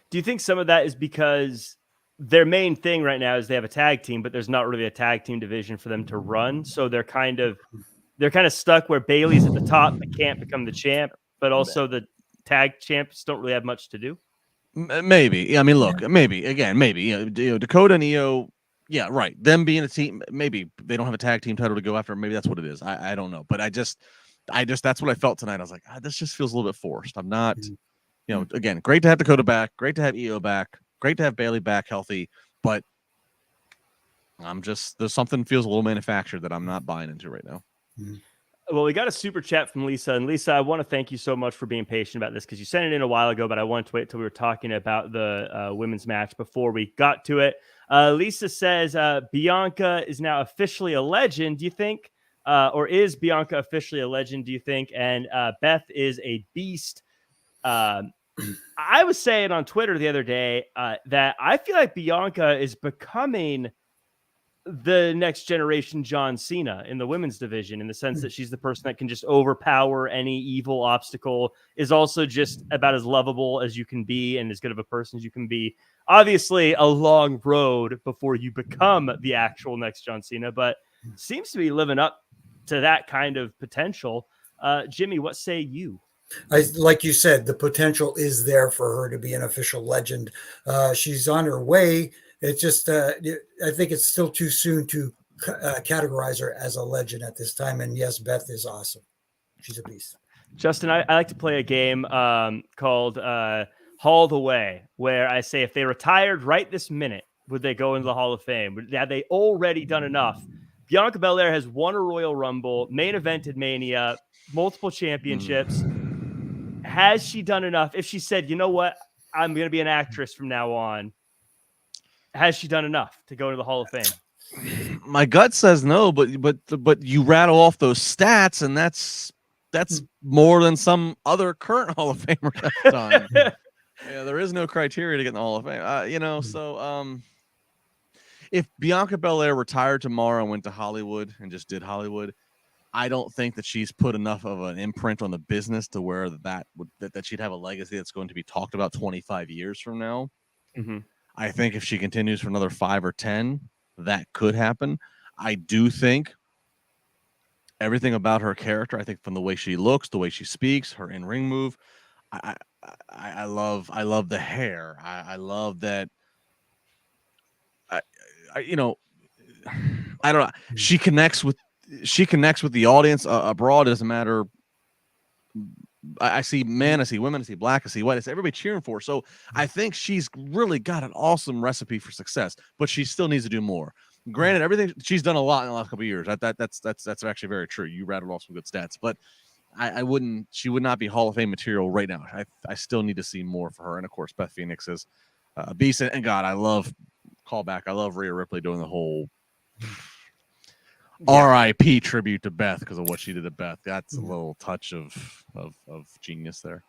Do you think some of that is because their main thing right now is they have a tag team, but there's not really a tag team division for them to run, so they're kind of stuck where Bayley's at the top but can't become the champ, but also the tag champs don't really have much to do? Maybe. I mean, look, maybe Dakota and EO. Yeah, right. Them being a team, maybe they don't have a tag team title to go after. Maybe that's what it is. I don't know. But I just that's what I felt tonight. I was like, this just feels a little bit forced. I'm not, again, great to have Dakota back, great to have EO back, great to have Bayley back healthy, but there's something feels a little manufactured that I'm not buying into right now. Well, we got a super chat from Lisa. And Lisa, I want to thank you so much for being patient about this, because you sent it in a while ago, but I wanted to wait till we were talking about the women's match before we got to it. Lisa says, Bianca is now officially a legend, do you think? Or is Bianca officially a legend, do you think? And Beth is a beast. I was saying on Twitter the other day that I feel like Bianca is becoming the next generation John Cena in the women's division, in the sense that she's the person that can just overpower any evil obstacle, is also just about as lovable as you can be and as good of a person as you can be. Obviously, a long road before you become the actual next John Cena, but seems to be living up to that kind of potential. Jimmy, what say you? Like you said, the potential is there for her to be an official legend. She's on her way. It's just, I think it's still too soon to categorize her as a legend at this time. And yes, Beth is awesome. She's a beast. Justin, I like to play a game called Hall the Way, where I say if they retired right this minute, would they go into the Hall of Fame? Had they already done enough? Bianca Belair has won a Royal Rumble, main evented Mania, multiple championships. Has she done enough? If she said, you know what, I'm going to be an actress from now on, has she done enough to go into the Hall of Fame? My gut says no, but you rattle off those stats, and that's more than some other current Hall of Famers have done. Yeah, there is no criteria to get in the Hall of Fame. So if Bianca Belair retired tomorrow and went to Hollywood and just did Hollywood, I don't think that she's put enough of an imprint on the business to where that she'd have a legacy that's going to be talked about 25 years from now. Mm-hmm. I think if she continues for another 5 or 10, that could happen. I do think everything about her character, I think from the way she looks, the way she speaks, her in-ring move, I love the hair. I love that. I don't know. She connects with the audience abroad. It doesn't matter. I see men, I see women, I see black, I see white. I see everybody cheering for her. So I think she's really got an awesome recipe for success, but she still needs to do more. Granted, everything she's done a lot in the last couple of years. That's actually very true. You rattled off some good stats, but she would not be Hall of Fame material right now. I still need to see more for her. And of course, Beth Phoenix is a beast. And God, I love callback. I love Rhea Ripley doing the whole R.I.P. tribute to Beth because of what she did to Beth. That's a little touch of genius there.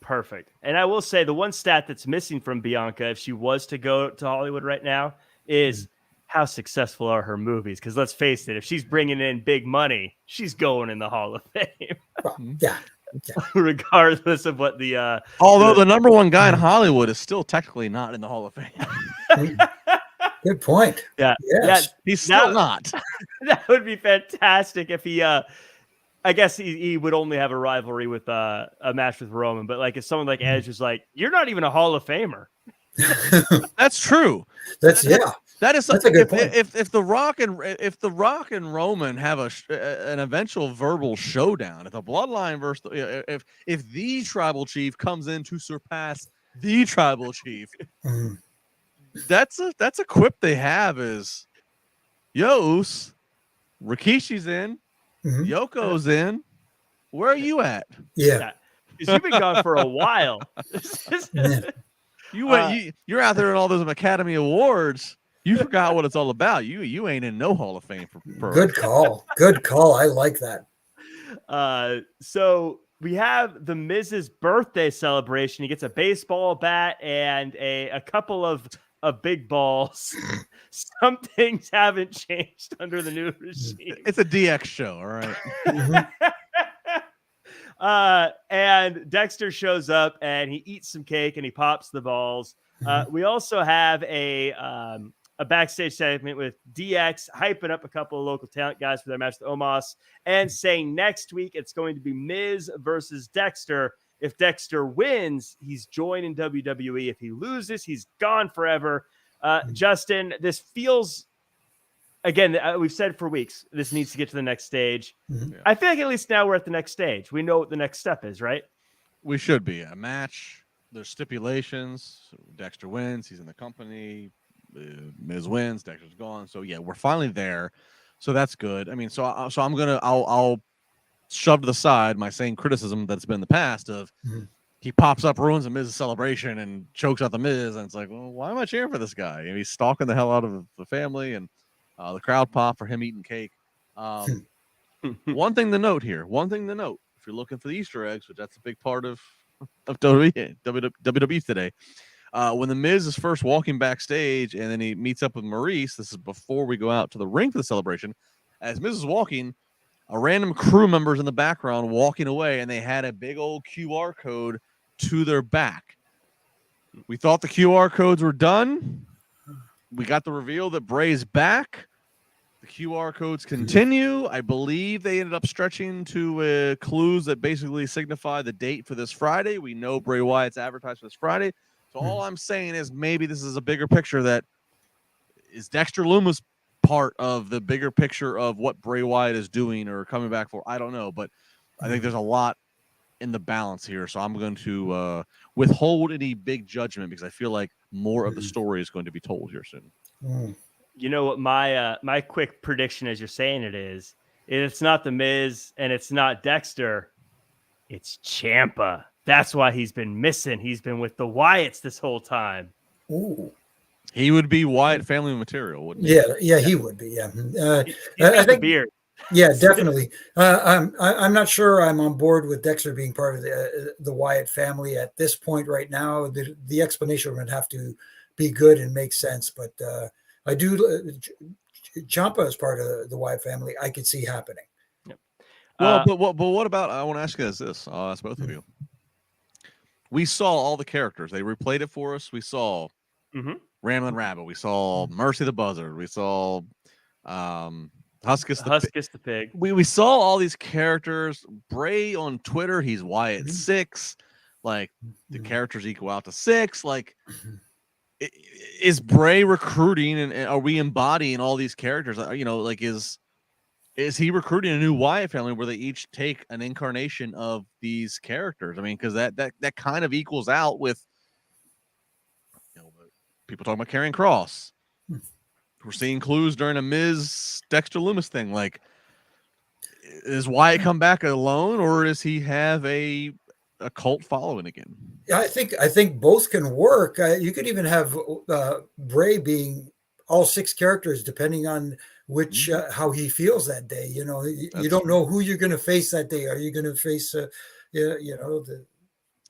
Perfect. And I will say the one stat that's missing from Bianca, if she was to go to Hollywood right now, is how successful are her movies? Because let's face it, if she's bringing in big money, she's going in the Hall of Fame. Yeah. Regardless of what the although the number one guy in Hollywood is still technically not in the Hall of Fame. Good point. Yeah. Yes. Yeah, he's still not. That would be fantastic if he I guess he would only have a rivalry with a match with Roman, but like if someone like Edge was like, you're not even a Hall of Famer. That's true. That's a good point. If the Rock and Roman have an eventual verbal showdown, if the Bloodline versus if the Tribal Chief comes in to surpass the Tribal Chief, that's a quip they have is, Yos, Rikishi's in, Yoko's in. Where are you at? Yeah. Because you've been gone for a while. You're out there in all those Academy Awards. You forgot what it's all about. You ain't in no Hall of Fame for Good call. Good call. I like that. So we have the Miz's birthday celebration. He gets a baseball bat and a couple of big balls. Some things haven't changed under the new regime. It's a DX show, all right. And Dexter shows up and he eats some cake and he pops the balls. We also have a backstage segment with DX hyping up a couple of local talent guys for their match with Omos and saying next week it's going to be Miz versus Dexter. If Dexter wins, he's joining WWE. If he loses, he's gone forever. Justin, this feels, again, we've said for weeks, this needs to get to the next stage. Yeah. I feel like at least now we're at the next stage. We know what the next step is, right? We should be. A match. There's stipulations. Dexter wins. He's in the company. Miz wins. Dexter's gone. So, yeah, we're finally there. So that's good. I mean, I'll shove to the side my same criticism that's been in the past of he pops up, ruins a Miz's celebration, and chokes out the Miz. And it's like, well, why am I cheering for this guy? And he's stalking the hell out of the family, and the crowd pop for him eating cake. One thing to note here. If you're looking for the Easter eggs, which that's a big part of WWE today, When the Miz is first walking backstage and then he meets up with Maurice, this is before we go out to the ring for the celebration. As Miz is walking, a random crew member's in the background walking away, and they had a big old QR code to their back. We thought the QR codes were done. We got the reveal that Bray's back. The QR codes continue. I believe they ended up stretching to clues that basically signify the date for this Friday. We know Bray Wyatt's advertised for this Friday. So all I'm saying is maybe this is a bigger picture that is Dexter Lumis part of the bigger picture of what Bray Wyatt is doing or coming back for. I don't know, but I think there's a lot in the balance here. So I'm going to withhold any big judgment because I feel like more of the story is going to be told here soon. You know what my quick prediction as you're saying it is it's not the Miz and it's not Dexter, it's Ciampa. That's why he's been missing. He's been with the Wyatts this whole time. Ooh. He would be Wyatt family material, wouldn't he? Yeah, he would be. Yeah, I think beard. Yeah, definitely. I'm not sure I'm on board with Dexter being part of the Wyatt family at this point right now. The explanation would have to be good and make sense, but I do. Ciampa as part of the Wyatt family, I could see happening. Yep. Well, but what about? I want to ask you guys this. I'll ask both of you. We saw all the characters. They replayed it for us. We saw Ramblin' Rabbit. We saw Mercy the Buzzard. We saw Huskus the Pig. We saw all these characters. Bray on Twitter, he's Wyatt 6. Like the characters equal out to 6. Like is Bray recruiting and are we embodying all these characters? You know, like is he recruiting a new Wyatt family where they each take an incarnation of these characters? I mean, because that kind of equals out with people talking about Karrion Kross. We're seeing clues during a Miz Dexter Lumis thing. Like, is Wyatt come back alone, or does he have a cult following again? Yeah, I think both can work. You could even have Bray being all 6 characters, depending on which how he feels that day. You know, you don't know who you're going to face that day. Are you going to face,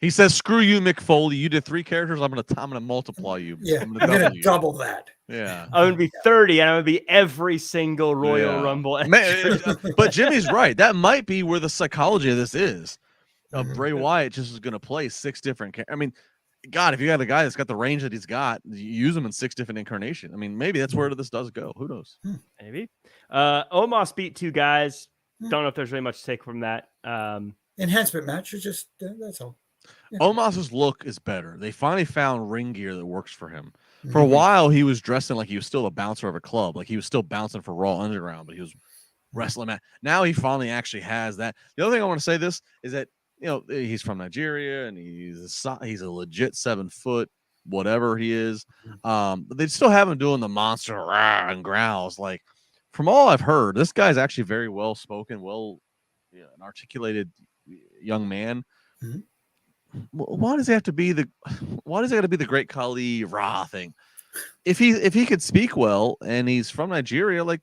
He says, "Screw you, Mick Foley. You did 3 characters. I'm gonna multiply you. Yeah, I'm gonna double that. Yeah, I'm gonna be 30, and I'm gonna be every single Royal Rumble." But Jimmy's right. That might be where the psychology of this is. Bray Wyatt just is gonna play 6 different. I mean, God, if you got a guy that's got the range that he's got, you use him in 6 different incarnations. I mean, maybe that's where this does go. Who knows? Maybe. Omos beat 2 guys. Don't know if there's really much to take from that. Enhancement match is just that's all. Yeah. Omos's look is better. They finally found ring gear that works for him. For a while, he was dressing like he was still a bouncer of a club. Like he was still bouncing for Raw Underground, but he was wrestling. Now he finally actually has that. The other thing I want to say this is that, you know, he's from Nigeria and he's a legit 7 foot, whatever he is. But they still have him doing the monster rah and growls. Like from all I've heard, this guy's actually very well spoken, an articulated young man. Why does it have to be the Great Khali Ra thing? If he could speak well and he's from Nigeria, like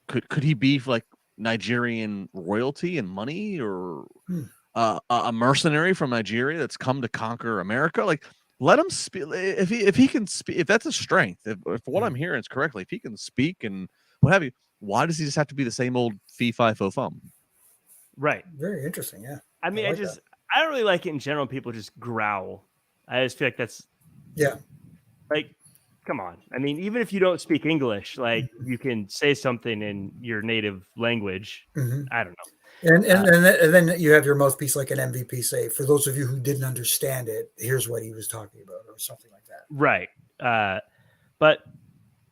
could he be like Nigerian royalty and money, or a mercenary from Nigeria that's come to conquer America? Like, let him speak. If he can speak, if that's a strength, if what I'm hearing is correctly, if he can speak and what have you, why does he just have to be the same old fee fi fo fum? Right. Very interesting. Yeah. I mean, I don't really like it in general. People just growl. I just feel like that's like, come on. I mean, even if you don't speak English, like you can say something in your native language. I don't know. And then you have your mouthpiece like an MVP say, for those of you who didn't understand it, here's what he was talking about, or something like that. Right. But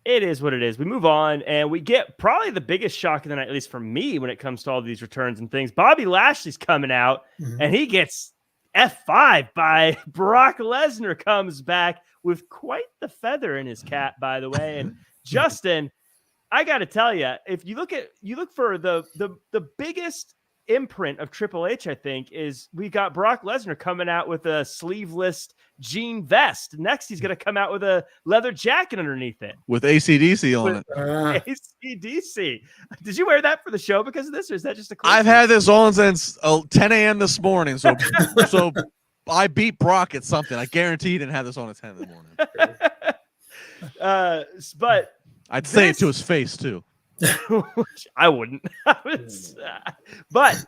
it is what it is. We move on, and we get probably the biggest shock of the night, at least for me, when it comes to all these returns and things. Bobby Lashley's coming out, and he gets F5 by Brock Lesnar. Comes back with quite the feather in his cap, by the way. And Justin, I got to tell you, if you look for the biggest imprint of Triple H, I think, is we got Brock Lesnar coming out with a sleeveless jean vest. Next, he's going to come out with a leather jacket underneath it with AC/DC on it. AC/DC. Did you wear that for the show because of this, or is that just a? I've had this on since 10 a.m. this morning. So I beat Brock at something. I guarantee he didn't have this on at 10 in the morning. But I'd say it to his face too. I wouldn't. But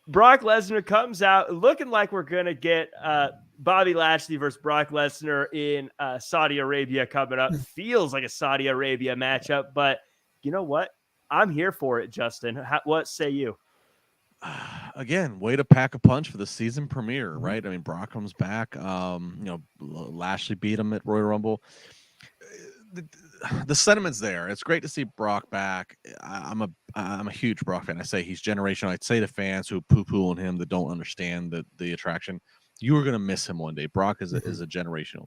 Brock Lesnar comes out looking like we're going to get Bobby Lashley versus Brock Lesnar in Saudi Arabia coming up. Feels like a Saudi Arabia matchup, but you know what? I'm here for it, Justin. What say you? Again, way to pack a punch for the season premiere, right? I mean, Brock comes back. Lashley beat him at Royal Rumble. The sentiment's there. It's great to see Brock back. I'm a huge Brock fan. I say he's generational. I'd say to fans who poo-poo on him that don't understand the attraction, you are going to miss him one day. Brock is a generational.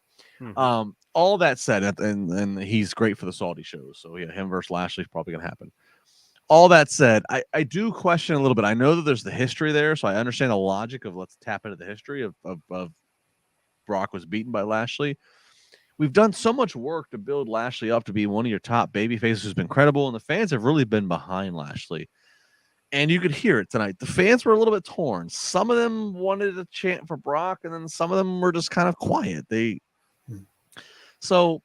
All that said, and he's great for the Saudi shows. So yeah, him versus Lashley is probably going to happen. All that said, I do question a little bit. I know that there's the history there, so I understand the logic of let's tap into the history of Brock was beaten by Lashley. We've done so much work to build Lashley up to be one of your top baby faces who's been credible, and the fans have really been behind Lashley. And you could hear it tonight. The fans were a little bit torn. Some of them wanted to chant for Brock, and then some of them were just kind of quiet. So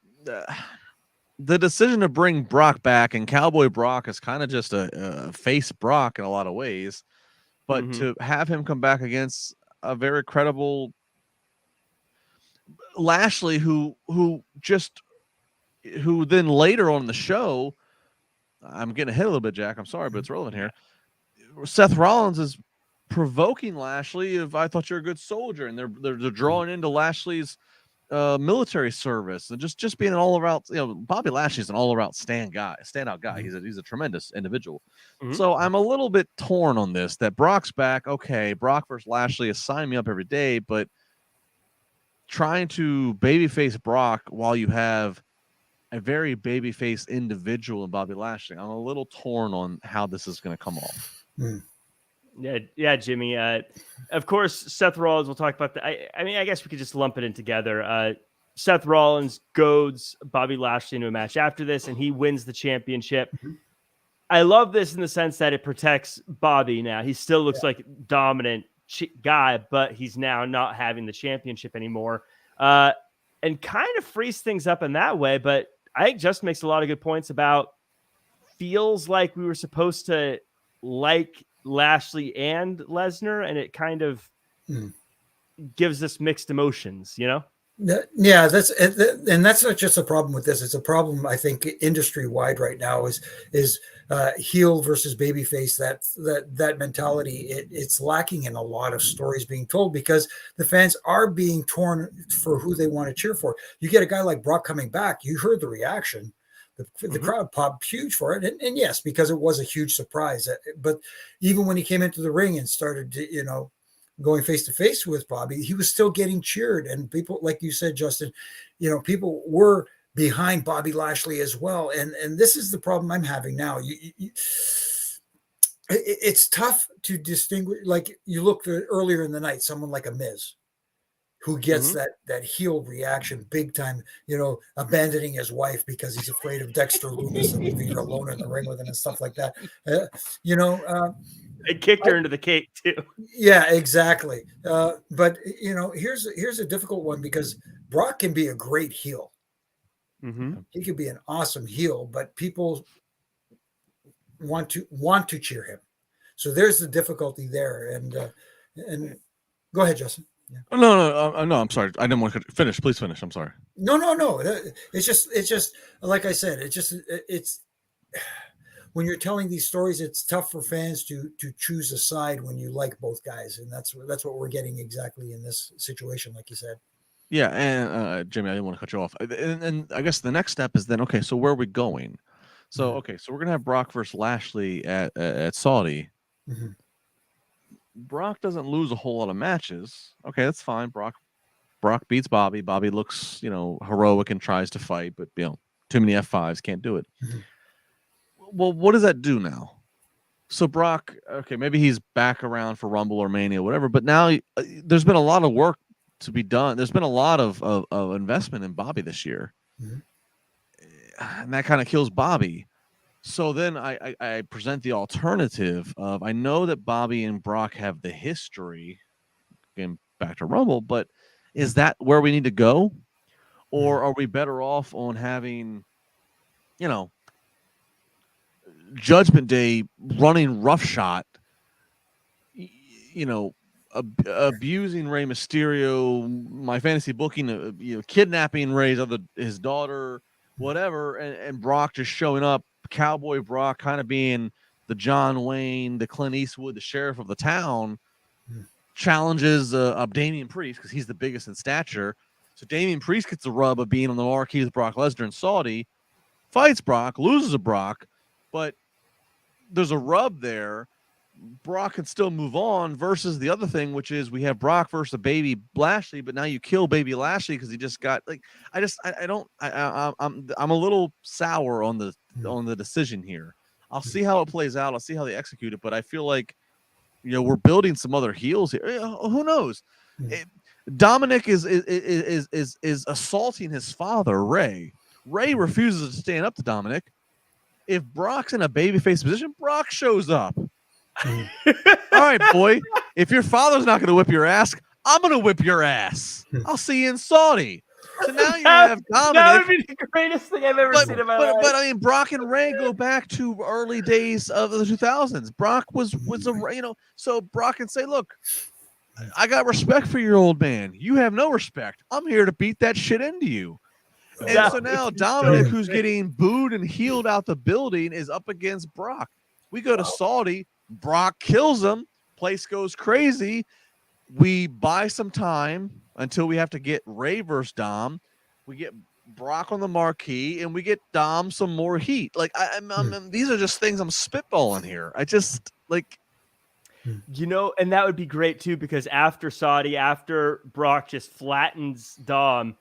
the decision to bring Brock back, and Cowboy Brock is kind of just a face Brock in a lot of ways, but to have him come back against a very credible Lashley, who then later on in the show, I'm getting ahead a little bit, Jack. I'm sorry, but it's relevant here. Seth Rollins is provoking Lashley of, I thought you're a good soldier, and they're drawing into Lashley's military service and just being an all-around. Bobby Lashley's an all-around standout guy. He's a tremendous individual. So I'm a little bit torn on this. That Brock's back. Okay, Brock versus Lashley is sign me up every day, but trying to babyface Brock while you have a very babyface individual in Bobby Lashley, I'm a little torn on how this is going to come off. Yeah, Jimmy. Of course, Seth Rollins, we'll talk about that. I mean, I guess we could just lump it in together. Seth Rollins goads Bobby Lashley into a match after this, and he wins the championship. I love this in the sense that it protects Bobby now. He still looks like dominant guy, but he's now not having the championship anymore, and kind of frees things up in that way. But I think Justin makes a lot of good points about feels like we were supposed to like Lashley and Lesnar, and it kind of gives us mixed emotions, Yeah, that's not just a problem with this. It's a problem, I think, industry wide right now is heel versus babyface. That mentality, it's lacking in a lot of stories being told because the fans are being torn for who they want to cheer for. You get a guy like Brock coming back. You heard the reaction. The crowd popped huge for it, and yes, because it was a huge surprise. But even when he came into the ring and started, going face to face with Bobby, he was still getting cheered, and people, like you said, Justin, people were behind Bobby Lashley as well. And this is the problem I'm having now. It's tough to distinguish. Like you look earlier in the night, someone like a Miz, who gets that heel reaction big time, abandoning his wife because he's afraid of Dexter Lumis and leaving her alone in the ring with him and stuff like that. They kicked her into the cake too. Yeah, exactly. But here's a difficult one because Brock can be a great heel. He could be an awesome heel, but people want to cheer him. So there's the difficulty there. And go ahead, Justin. Yeah. No. I'm sorry. I didn't want to finish. Please finish. I'm sorry. No. It's just like I said. It's when you're telling these stories, it's tough for fans to choose a side when you like both guys, and that's what we're getting exactly in this situation, like you said. Yeah, and Jimmy, I didn't want to cut you off. And I guess the next step is then, okay, so where are we going? So so we're gonna have Brock versus Lashley at Saudi. Brock doesn't lose a whole lot of matches. Okay, that's fine. Brock beats Bobby. Bobby looks, heroic and tries to fight, but too many F5s, can't do it. Well, what does that do now? So Brock, okay, maybe he's back around for Rumble or Mania, whatever. But now there's been a lot of work to be done. There's been a lot of investment in Bobby this year, and that kind of kills Bobby. So then I present the alternative of, I know that Bobby and Brock have the history, again, back to Rumble. But is that where we need to go? Or are we better off on having, Judgment Day running roughshod, abusing Rey Mysterio, my fantasy booking, kidnapping his daughter, whatever, and Brock just showing up, Cowboy Brock kind of being the John Wayne, the Clint Eastwood, the sheriff of the town, challenges Damian Priest because he's the biggest in stature. So Damian Priest gets the rub of being on the marquee with Brock Lesnar and Saudi, fights Brock, loses to Brock, but there's a rub there. Brock can still move on versus the other thing, which is we have Brock versus Baby Lashley, but now you kill Baby Lashley because he just got I'm a little sour on the decision here. I'll see how it plays out. I'll see how they execute it, but I feel like we're building some other heels here. Who knows? Dominic is assaulting his father, Rey. Rey refuses to stand up to Dominic. If Brock's in a babyface position, Brock shows up. All right, boy. If your father's not going to whip your ass, I'm going to whip your ass. I'll see you in Saudi. So now you have Dominic. That would be the greatest thing I've ever seen in my life. But I mean, Brock and Rey go back to early days of the 2000s. Brock was so Brock can say, look, I got respect for your old man. You have no respect. I'm here to beat that shit into you. And so now Dominic, who's getting booed and healed out the building, is up against Brock. We go to Saudi. Brock kills him. Place goes crazy. We buy some time until we have to get Rey versus Dom. We get Brock on the marquee, and we get Dom some more heat. These are just things I'm spitballing here. I just and that would be great too, because after Saudi, after Brock just flattens Dom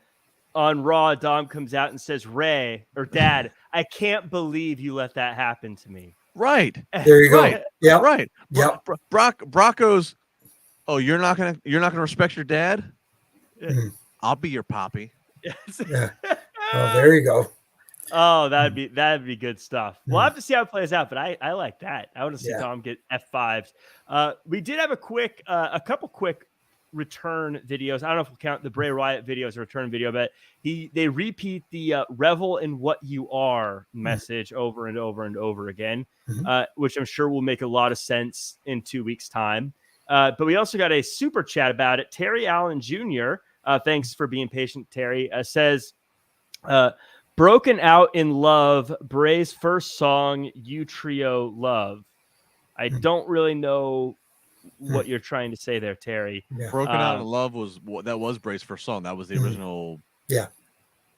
on Raw, Dom comes out and says, Rey or Dad, I can't believe you let that happen to me. Right. There you go. Right. Yeah. Right. Yeah. Brock goes, oh, you're not gonna respect your dad? I'll be your poppy. Yeah. Oh, there you go. Oh, that'd be good stuff. We'll have to see how it plays out, but I like that. I want to see Dom get F5s. We did have a couple quick return videos. I don't know if we'll count the Bray Wyatt video as a return video, but they repeat the revel in what you are message over and over and over again, which I'm sure will make a lot of sense in 2 weeks' time. But we also got a super chat about it. Terry Allen Jr., thanks for being patient, Terry, says, Broken Out in Love, Bray's first song, You Trio Love. I don't really know what you're trying to say there, Terry. Yeah. Broken Out in Love was Bray's first song. That was the original. Yeah.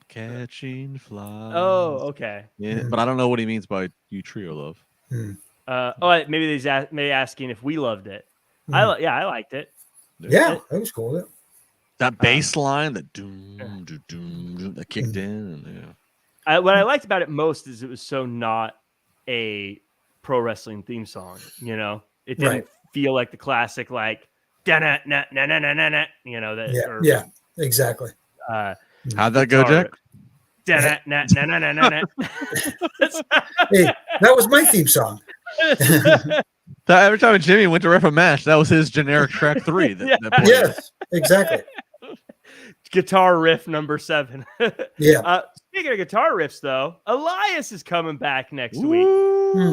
Catching Flies. Oh, okay. Yeah, but I don't know what he means by You Trio Love. Maybe he's asking if we loved it. I liked it. Yeah, that was cool. That bass line, that doom, doom, doom, that kicked in. What I liked about it most is it was so not a pro wrestling theme song. It didn't feel like the classic, like na na na na na na. That. Exactly. How'd that go, Jack? Na na na na na na. Hey, that was my theme song. Every time Jimmy went to ref a match, that was his generic track 3. Yes, exactly. Guitar riff number 7. Yeah. Speaking of guitar riffs, though, Elias is coming back next week,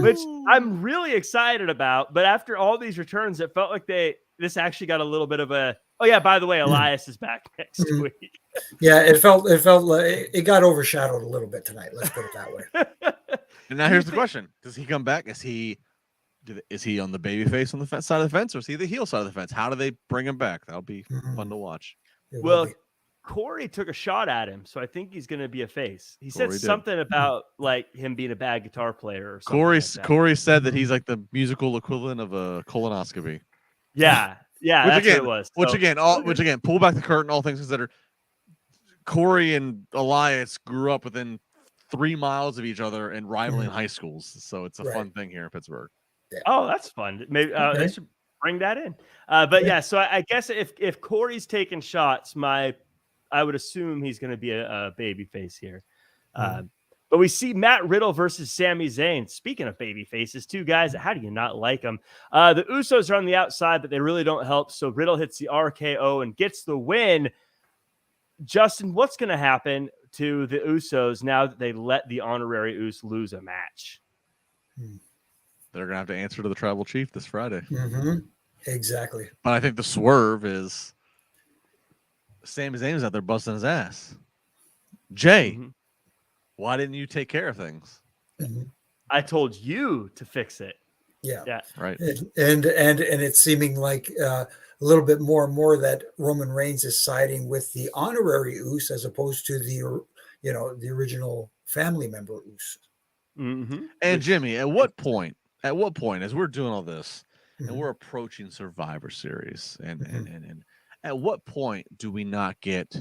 which I'm really excited about. But after all these returns, it felt like this actually got a little bit of a. Oh yeah, by the way, Elias is back next week. Yeah, it felt like it got overshadowed a little bit tonight. Let's put it that way. And now here's the question: does he come back? Is he on the babyface on the side of the fence, or is he the heel side of the fence? How do they bring him back? That'll be fun to watch. Corey took a shot at him, so I think he's going to be a face. He said something about like him being a bad guitar player. Or something Corey said that he's like the musical equivalent of a colonoscopy. Yeah, that's what it was. Which again, pull back the curtain. All things considered, Corey and Elias grew up within 3 miles of each other in rivaling high schools, so it's a fun thing here in Pittsburgh. Yeah. Oh, that's fun. Maybe they should bring that in. So I guess if Corey's taking shots, I would assume he's going to be a baby face here. But we see Matt Riddle versus Sami Zayn. Speaking of baby faces, two guys, how do you not like them? The Usos are on the outside, but they really don't help. So Riddle hits the RKO and gets the win. Justin, what's going to happen to the Usos now that they let the honorary Us lose a match? They're going to have to answer to the tribal chief this Friday. Mm-hmm. Exactly. But I think the swerve is Sami Zayn's out there busting his ass. Jay, why didn't you take care of things? I told you to fix it. Yeah. Right. And it's seeming like a little bit more and more that Roman Reigns is siding with the honorary Us as opposed to the original family member Us. And Jimmy, at what point, as we're doing all this and we're approaching Survivor Series, and at what point do we not get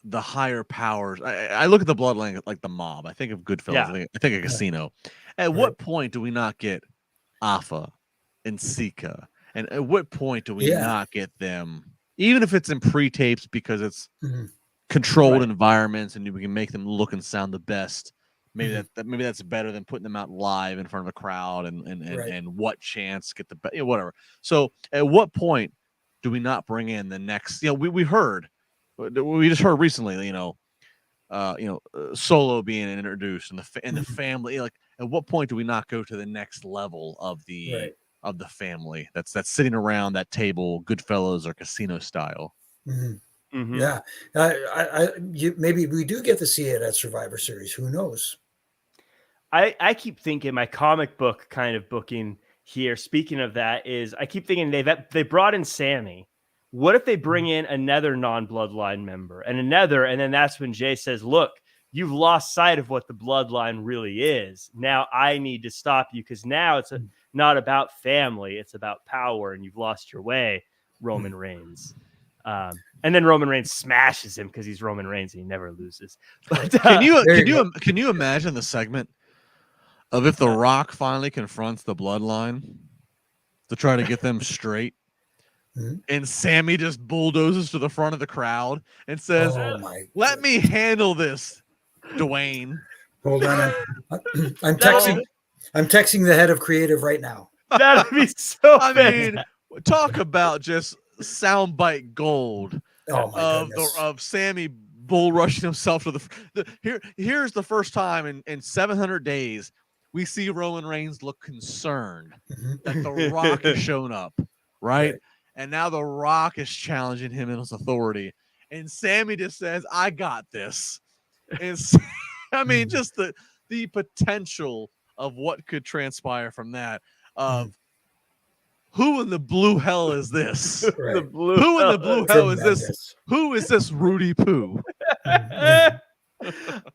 the higher powers? I look at the bloodline like the mob. I think of Goodfellas. I think of Casino. At what point do we not get Alpha and Sika? And at what point do we not get them, even if it's in pre-tapes because it's controlled environments and we can make them look and sound the best? Maybe maybe that's better than putting them out live in front of a crowd and what chance get the best, whatever. So at what point do we not bring in the next? We just heard recently, Solo being introduced and the family. Like, at what point do we not go to the next level of the family that's sitting around that table, Goodfellas or Casino style? Yeah, maybe we do get to see it at Survivor Series. Who knows? I keep thinking my comic book kind of booking here. Speaking of that, is I keep thinking they brought in Sami. What if they bring in another non-bloodline member and then that's when Jay says, "Look, you've lost sight of what the bloodline really is. Now I need to stop you because now it's not about family; it's about power, and you've lost your way." Roman Reigns. And then Roman Reigns smashes him because he's Roman Reigns and he never loses. But, can you imagine the segment of if The Rock finally confronts the bloodline to try to get them straight, and Sami just bulldozes to the front of the crowd and says, "Let me handle this, Dwayne." Hold on, I'm texting the head of creative right now. That'd be so. I mean, talk about just soundbite gold of Sami bull rushing himself to here's the first time in 700 days we see Roman Reigns look concerned that The Rock has shown up, right? And now The Rock is challenging him in his authority, and Sami just says, "I got this." And I mean, just the potential of what could transpire from that. Who in the blue hell is this? Right. Who in the blue hell is this? Who is this Rudy Poo?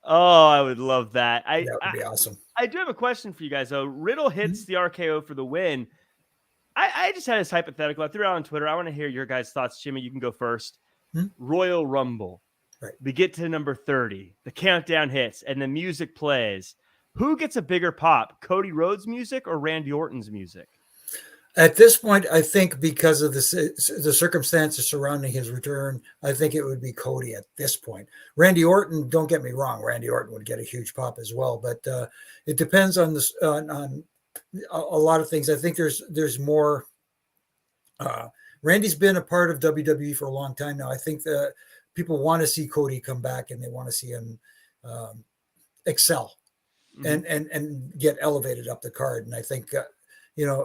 Oh, I would love that. That would be awesome. I do have a question for you guys, though. Riddle hits the RKO for the win. I just had this hypothetical. I threw it out on Twitter. I want to hear your guys' thoughts. Jimmy, you can go first. Royal Rumble. Right. We get to number 30. The countdown hits, and the music plays. Who gets a bigger pop, Cody Rhodes' music or Randy Orton's music? At this point, I think because of the circumstances surrounding his return, I think it would be Cody at this point. Randy Orton, don't get me wrong, Randy Orton would get a huge pop as well, but it depends on this on a lot of things. I think there's more. Randy's been a part of WWE for a long time now. I think that people want to see Cody come back and they want to see him excel and get elevated up the card. And I think.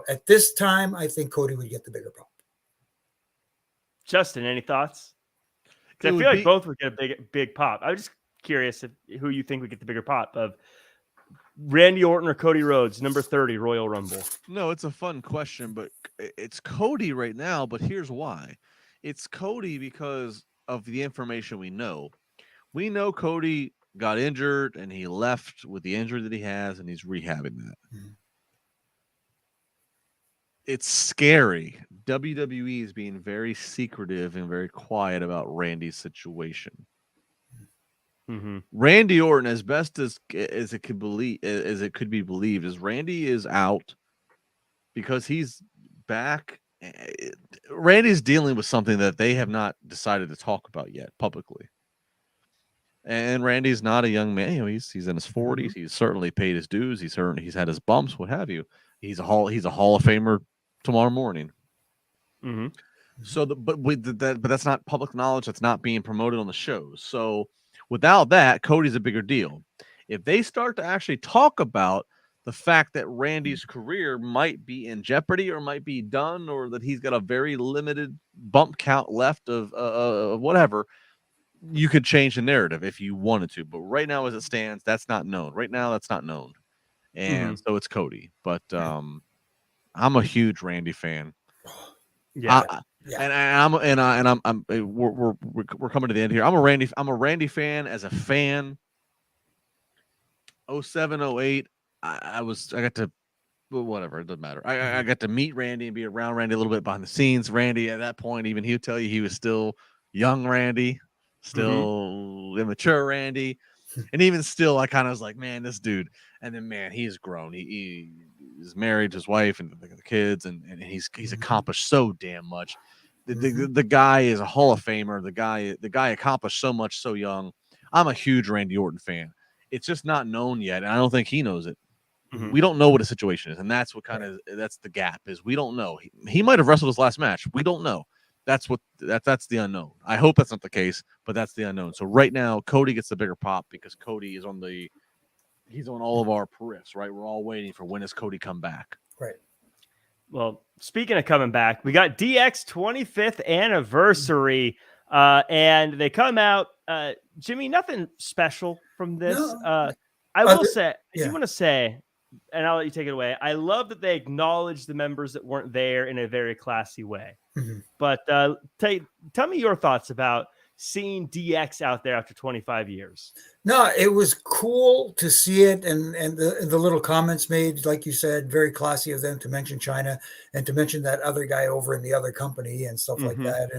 At this time, I think Cody would get the bigger pop. Justin, any thoughts? I feel like both would get a big pop. I was just curious who you think would get the bigger pop of Randy Orton or Cody Rhodes, number 30, Royal Rumble. No, it's a fun question, but it's Cody right now. But here's why. It's Cody because of the information we know. We know Cody got injured and he left with the injury that he has, and he's rehabbing that. It's scary. WWE is being very secretive and very quiet about Randy's situation. Randy Orton, as best as it could be believed, is Randy is out because he's back. Randy's dealing with something that they have not decided to talk about yet publicly. And Randy's not a young man. You know, he's in his 40s. He's certainly paid his dues. He's had his bumps, what have you. He's a Hall of Famer tomorrow morning. Mm-hmm. So, but that's not public knowledge. That's not being promoted on the shows. So, without that, Cody's a bigger deal. If they start to actually talk about the fact that Randy's career might be in jeopardy or might be done, or that he's got a very limited bump count left of whatever, you could change the narrative if you wanted to. But right now, as it stands, that's not known. Right now, that's not known. And so it's Cody. But I'm a huge Randy fan. Yeah. We're coming to the end here. I'm a Randy fan as a fan. 07, 08, I got to, whatever, it doesn't matter. I got to meet Randy and be around Randy a little bit behind the scenes. Randy at that point, even he would tell you he was still young Randy, still immature Randy. And even still, I kind of was like, man, this dude. And then, man, he's grown. He's married to his wife and the kids, and he's accomplished so damn much. The guy is a Hall of Famer. The guy accomplished so much so young. I'm a huge Randy Orton fan. It's just not known yet, and I don't think he knows it. We don't know what his situation is, and that's what that's the gap is. We don't know. He might have wrestled his last match. We don't know. That's the unknown. I hope that's not the case, but that's the unknown. So right now, Cody gets the bigger pop because Cody is he's on all of our peripheries, right? We're all waiting for when does Cody come back. Right. Well, speaking of coming back, we got DX 25th anniversary, and they come out. Jimmy, nothing special from this. No. I will say, yeah. I do want to say, and I'll let you take it away. I love that they acknowledge the members that weren't there in a very classy way. But tell me your thoughts about seeing DX out there after 25 years. No, it was cool to see it, and the little comments made, like you said, very classy of them to mention China and to mention that other guy over in the other company and stuff like that,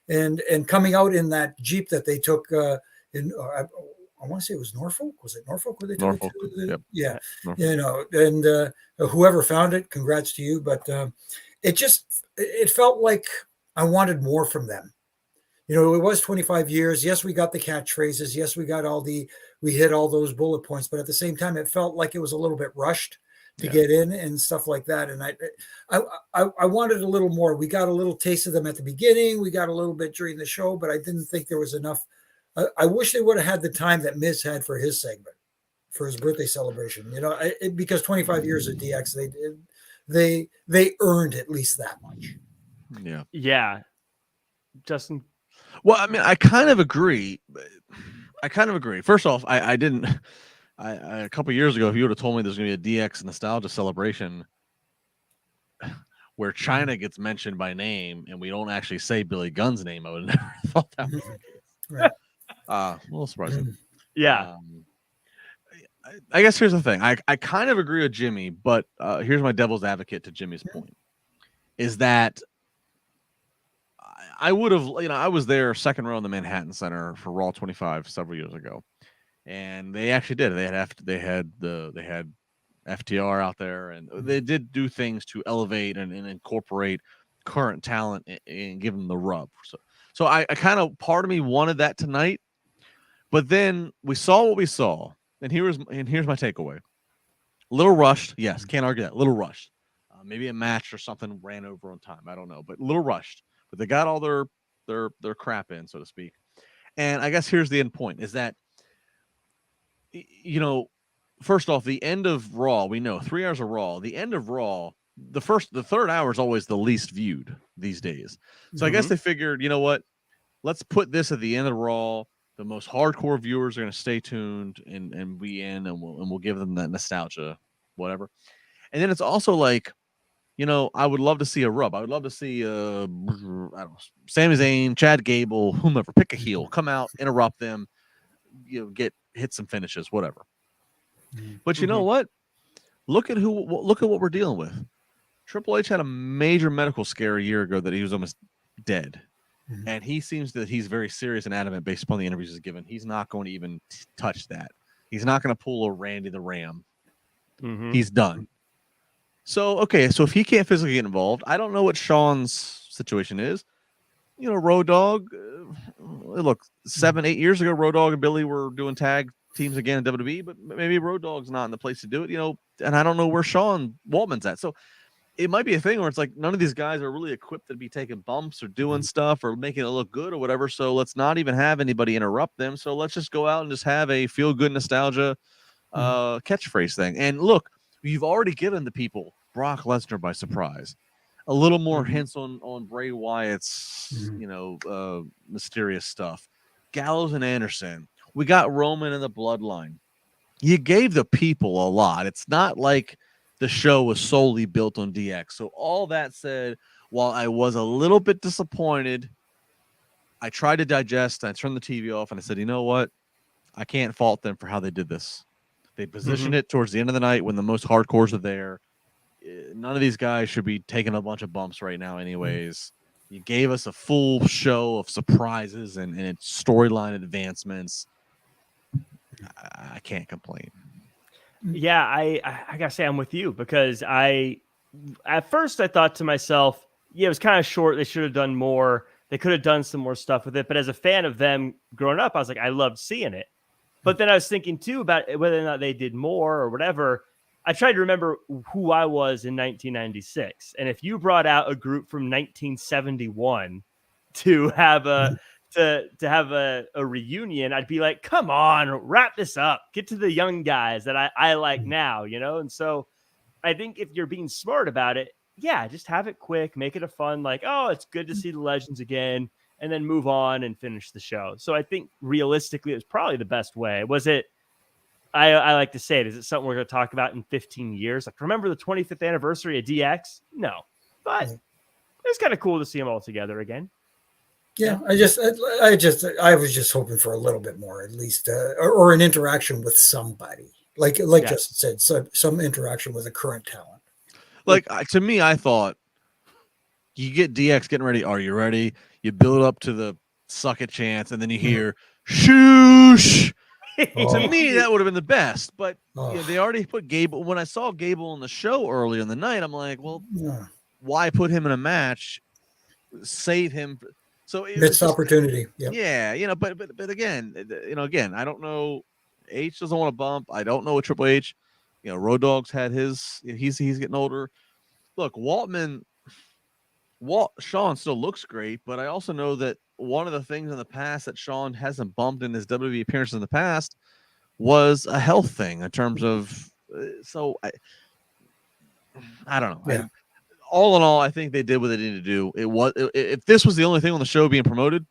and coming out in that Jeep that they took I want to say it was Norfolk. Was it Norfolk? Where they took Norfolk. it to? Yep. Yeah, Norfolk. You know, and whoever found it, congrats to you. But it felt like I wanted more from them. You know, it was 25 years. Yes, we got the catchphrases. Yes, we hit all those bullet points. But at the same time, it felt like it was a little bit rushed to get in and stuff like that. And I wanted a little more. We got a little taste of them at the beginning. We got a little bit during the show, but I didn't think there was enough. I wish they would have had the time that Miz had for his segment, for his birthday celebration. You know, because 25 years of DX, they earned at least that much. Yeah. Justin. Well, I mean, I kind of agree. First off, I didn't. A couple of years ago, if you would have told me there's going to be a DX nostalgia celebration where China gets mentioned by name and we don't actually say Billy Gunn's name, I would have never thought that was the case. Right. A little surprising. Yeah. I guess here's the thing. I kind of agree with Jimmy, but here's my devil's advocate to Jimmy's point, is that I would have, I was there second row in the Manhattan Center for Raw 25 several years ago, and they actually did. They had FTR out there, and they did do things to elevate and incorporate current talent and give them the rub. So I kind of, part of me wanted that tonight, but then we saw what we saw, and here's my takeaway. A little rushed, yes, can't argue that. A little rushed. Maybe a match or something ran over on time. I don't know, but a little rushed. But they got all their crap in, so to speak. And I guess here's the end point: is that, first off, the end of Raw, we know 3 hours of Raw. The end of Raw, the third hour is always the least viewed these days. So I guess they figured, you know what? Let's put this at the end of Raw. The most hardcore viewers are going to stay tuned and be in, and we'll give them that nostalgia, whatever. And then it's also like, I would love to see a rub. I would love to see I don't know, Sami Zayn, Chad Gable, whomever, pick a heel, come out, interrupt them, hit some finishes, whatever. But you know what? Look at what we're dealing with. Triple H had a major medical scare a year ago that he was almost dead. And he seems that he's very serious and adamant based upon the interviews he's given. He's not going to even touch that. He's not going to pull a Randy the Ram. He's done. So, okay, so if he can't physically get involved, I don't know what Sean's situation is. Road Dogg. Look, 7-8 years ago, Road Dogg and Billy were doing tag teams again in WWE, but maybe Road Dogg's not in the place to do it. And I don't know where Sean Waltman's at. So it might be a thing where it's like none of these guys are really equipped to be taking bumps or doing stuff or making it look good or whatever. So let's not even have anybody interrupt them. So let's just go out and just have a feel good nostalgia catchphrase thing. And look, you've already given the people Brock Lesnar by surprise. A little more hints on Bray Wyatt's, mysterious stuff. Gallows and Anderson. We got Roman in the bloodline. You gave the people a lot. It's not like the show was solely built on DX. So all that said, while I was a little bit disappointed, I tried to digest. I turned the TV off and I said, you know what? I can't fault them for how they did this. They positioned it towards the end of the night when the most hardcores are there. None of these guys should be taking a bunch of bumps right now anyways. You gave us a full show of surprises and storyline advancements. I can't complain. Yeah, I gotta say I'm with you because at first I thought to myself, yeah, it was kind of short. They should have done more. They could have done some more stuff with it. But as a fan of them growing up, I was like, I loved seeing it. But then I was thinking too about whether or not they did more or whatever. I tried to remember who I was in 1996, and if you brought out a group from 1971 to have a reunion, I'd be like, come on, wrap this up. Get to the young guys that I like now, And so I think if you're being smart about it, yeah, just have it quick, make it a fun, like, oh, it's good to see the legends again, and then move on and finish the show. So I think realistically, it was probably the best way. Was it? I like to say it. Is it something we're going to talk about in 15 years? Like, remember the 25th anniversary of DX? No, but it's kind of cool to see them all together again. Yeah, I was just hoping for a little bit more, at least, or an interaction with somebody, like Justin said, some interaction with a current talent. Like to me, I thought you get DX getting ready. Are you ready? You build up to the suck it chance, and then you hear shoosh. To me, that would have been the best. But they already put Gable. When I saw Gable on the show earlier in the night, I'm like, well, why put him in a match? Save him. So missed opportunity. Yeah, but again, I don't know. H doesn't want to bump. I don't know what Triple H. Road Dogg's had his. He's getting older. Look, Sean still looks great, but I also know that one of the things in the past that Sean hasn't bumped in his WWE appearance in the past was a health thing in terms of. So I don't know. Yeah. All in all, I think they did what they needed to do. If this was the only thing on the show being promoted,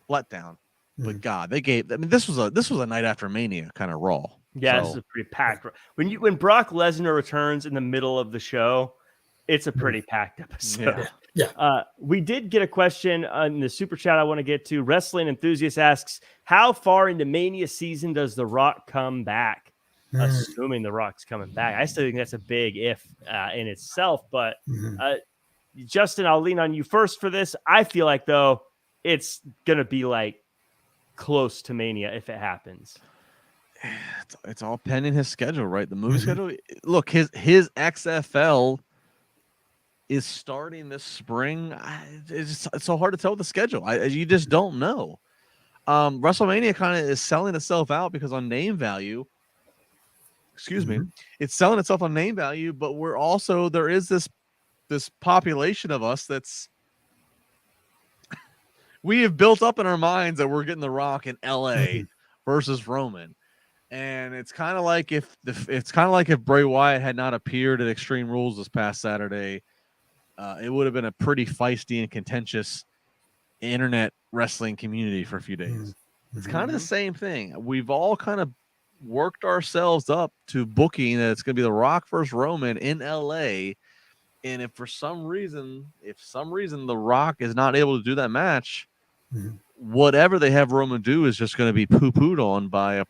let down. But God, they gave. I mean, this was a night after Mania kind of Raw. Yeah, this is a pretty packed. When Brock Lesnar returns in the middle of the show, it's a pretty packed episode. Yeah. We did get a question on the super chat I want to get to. Wrestling Enthusiast asks, how far into Mania season does The Rock come back? Assuming The Rock's coming back. I still think that's a big if in itself. But Justin, I'll lean on you first for this. I feel like, though, it's going to be like close to Mania if it happens. It's all pending his schedule, right? The movie schedule. Look, his XFL is starting this spring. It's so hard to tell the schedule. You just don't know. WrestleMania kind of is selling itself out because on name value. Excuse me, it's selling itself on name value, but there is this population of us that's we have built up in our minds that we're getting The Rock in LA versus Roman. And it's kind of like if Bray Wyatt had not appeared at Extreme Rules this past Saturday, it would have been a pretty feisty and contentious internet wrestling community for a few days. It's kind of the same thing. We've all kind of worked ourselves up to booking that it's going to be The Rock versus Roman in LA. And if for some reason The Rock is not able to do that match, whatever they have Roman do is just going to be poo-pooed on by a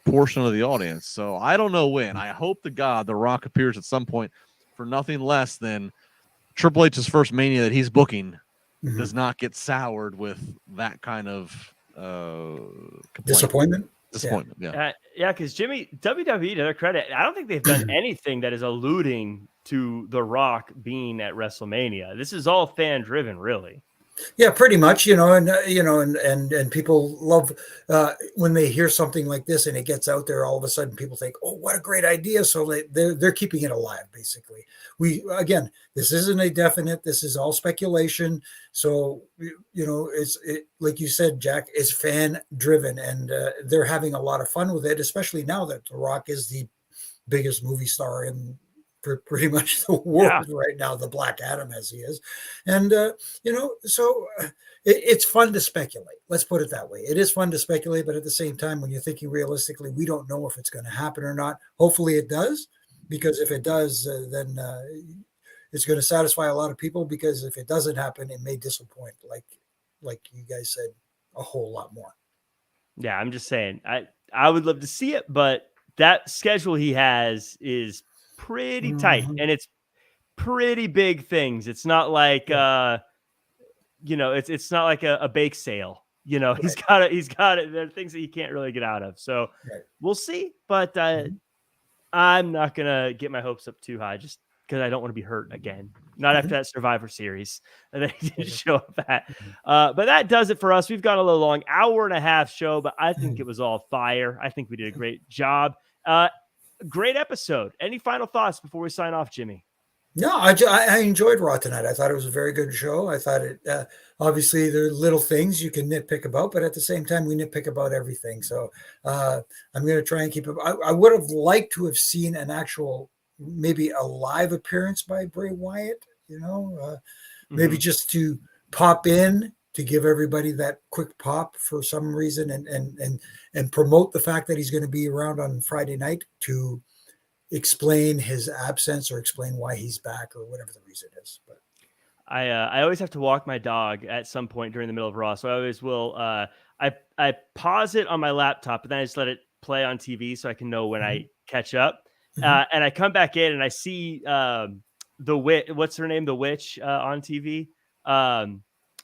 portion of the audience. So I don't know when. I hope to God The Rock appears at some point for nothing less than Triple H's first Mania that he's booking does not get soured with that kind of disappointment. Yeah, because Jimmy, WWE, to their credit, I don't think they've done anything that is alluding to The Rock being at WrestleMania. This is all fan-driven, really. Yeah, pretty much, and people love when they hear something like this and it gets out there. All of a sudden, people think, "Oh, what a great idea!" So they're keeping it alive. Basically, again, this isn't a definite. This is all speculation. So it's like you said, Jack, is fan driven, and they're having a lot of fun with it, especially now that The Rock is the biggest movie star in pretty much the world right now, the Black Adam as he is. And, it's fun to speculate. Let's put it that way. It is fun to speculate, but at the same time, when you're thinking realistically, we don't know if it's going to happen or not. Hopefully it does, because if it does, then it's going to satisfy a lot of people, because if it doesn't happen, it may disappoint, like you guys said, a whole lot more. Yeah, I'm just saying, I would love to see it, but that schedule he has is pretty tight, and it's pretty big things. It's not like it's not like a bake sale. Right. He's got it. There are things that he can't really get out of. So we'll see. But I'm not gonna get my hopes up too high, just because I don't want to be hurt again. Not after that Survivor Series that he didn't show up at. But that does it for us. We've gone a little long, 1.5-hour show, but I think it was all fire. I think we did a great job. Great episode. Any final thoughts before we sign off, Jimmy? No, I enjoyed Raw tonight. I thought it was a very good show. I thought it, obviously there are little things you can nitpick about, but at the same time, we nitpick about everything. So I'm going to try and keep it. I would have liked to have seen an actual, maybe a live appearance by Bray Wyatt, maybe just to pop in, to give everybody that quick pop for some reason, and promote the fact that he's going to be around on Friday night to explain his absence or explain why he's back or whatever the reason is. But I always have to walk my dog at some point during the middle of Raw, so I always will. I pause it on my laptop, but then I just let it play on TV so I can know when I catch up. And I come back in and I see the witch. What's her name? The witch on TV.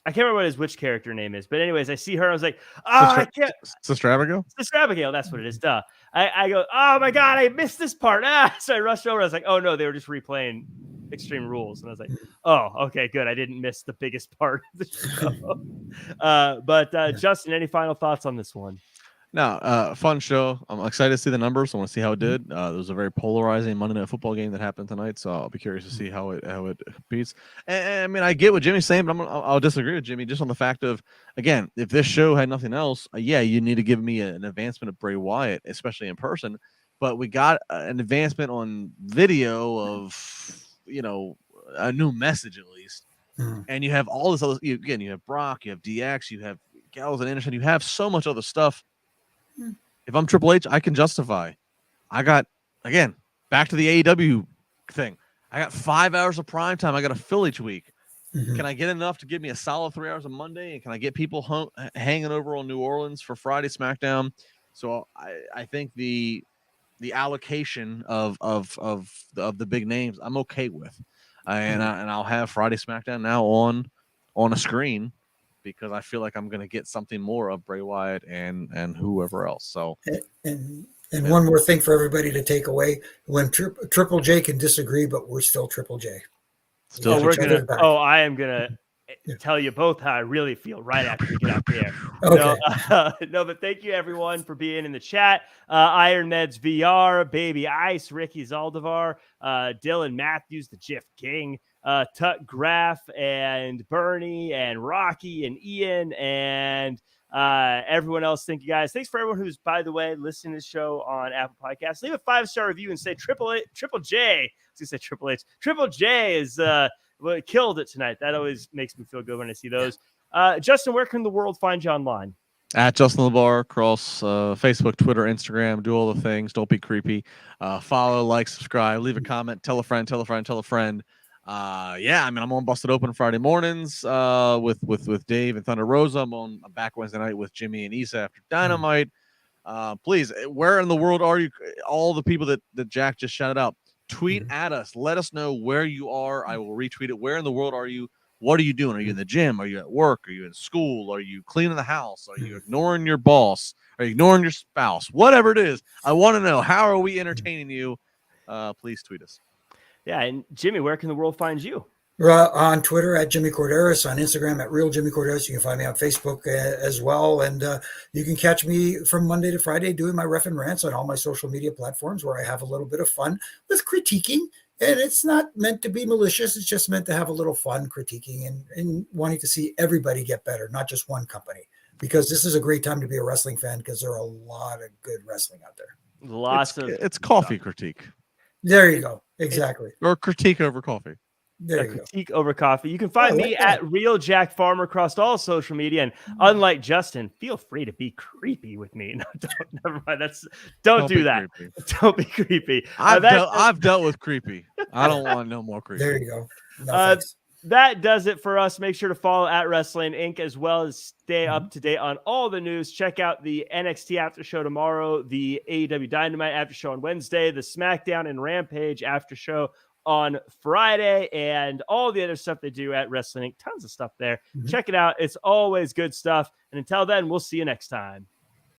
I can't remember what his witch character name is, but anyways, I see her. I was like, I can't. Sister Abigail? Sister Abigail, that's what it is. Duh. I go, oh my God, I missed this part. So I rushed over. I was like, oh no, they were just replaying Extreme Rules. And I was like, oh, okay, good. I didn't miss the biggest part of the show. But Justin, any final thoughts on this one? No, fun show. I'm excited to see the numbers. I want to see how it did. There was a very polarizing Monday Night Football game that happened tonight, so I'll be curious to see how it beats. And I mean, I get what Jimmy's saying, but I'll disagree with Jimmy just on the fact of, again, if this show had nothing else, you need to give me an advancement of Bray Wyatt, especially in person. But we got an advancement on video of, a new message at least. And you have all this other. You have Brock, you have DX, you have Gallows and Anderson, you have so much other stuff. If I'm Triple H, I can justify. I got, again, back to the AEW thing. I got 5 hours of prime time I got to fill each week. Can I get enough to give me a solid 3 hours on Monday? And can I get people hanging over on New Orleans for Friday SmackDown? So I think the allocation of the big names I'm okay with, and I'll have Friday SmackDown now on a screen, because I feel like I'm going to get something more of Bray Wyatt and whoever else. So, and one more thing for everybody to take away: when Triple J can disagree, but we're still Triple J. I am gonna tell you both how I really feel right after we get out there. Okay. No, but thank you everyone for being in the chat. Iron Meds VR, Baby Ice, Ricky Zaldivar, Dylan Matthews, the Jiff King, Tut Graff, and Bernie, and Rocky, and Ian, and everyone else. Thank you guys. Thanks for everyone who's, by the way, listening to the show on Apple Podcasts. Leave a 5-star review and say Triple J. I was gonna say Triple H. Triple J is killed it tonight. That always makes me feel good when I see those. Justin, where can the world find you online? At Justin LaBar, across Facebook, Twitter, Instagram. Do all the things. Don't be creepy. Follow, like, subscribe, leave a comment, tell a friend, tell a friend, tell a friend. I'm on Busted Open Friday mornings with Dave and Thunder Rosa. I'm back Wednesday night with Jimmy and Issa after Dynamite. Please, where in the world are you? All the people that Jack just shouted out, tweet at us. Let us know where you are. I will retweet it. Where in the world are you? What are you doing? Are you in the gym? Are you at work? Are you in school? Are you cleaning the house? Are you ignoring your boss? Are you ignoring your spouse? Whatever it is, I want to know, how are we entertaining you? Please tweet us. Yeah, and Jimmy, where can the world find you? On Twitter at Jimmy Korderas, on Instagram at Real Jimmy Korderas. You can find me on Facebook as well. And you can catch me from Monday to Friday doing my ref and rants on all my social media platforms where I have a little bit of fun with critiquing. And it's not meant to be malicious. It's just meant to have a little fun critiquing and wanting to see everybody get better, not just one company. Because this is a great time to be a wrestling fan because there are a lot of good wrestling out there. It's coffee critique. There you go. Exactly. Or critique over coffee. There you critique go. Over coffee. You can find me at Real Jack Farmer across all social media. And unlike Justin, feel free to be creepy with me. No, never mind. Don't do that. Creepy. Don't be creepy. I've dealt with creepy. I don't want no more creepy. There you go. No, that does it for us. Make sure to follow at Wrestling Inc. as well as stay up to date on all the news. Check out the NXT after show tomorrow, the AEW Dynamite after show on Wednesday, the SmackDown and Rampage after show on Friday, and all the other stuff they do at Wrestling Inc. Tons of stuff there. Check it out. It's always good stuff. And until then, we'll see you next time.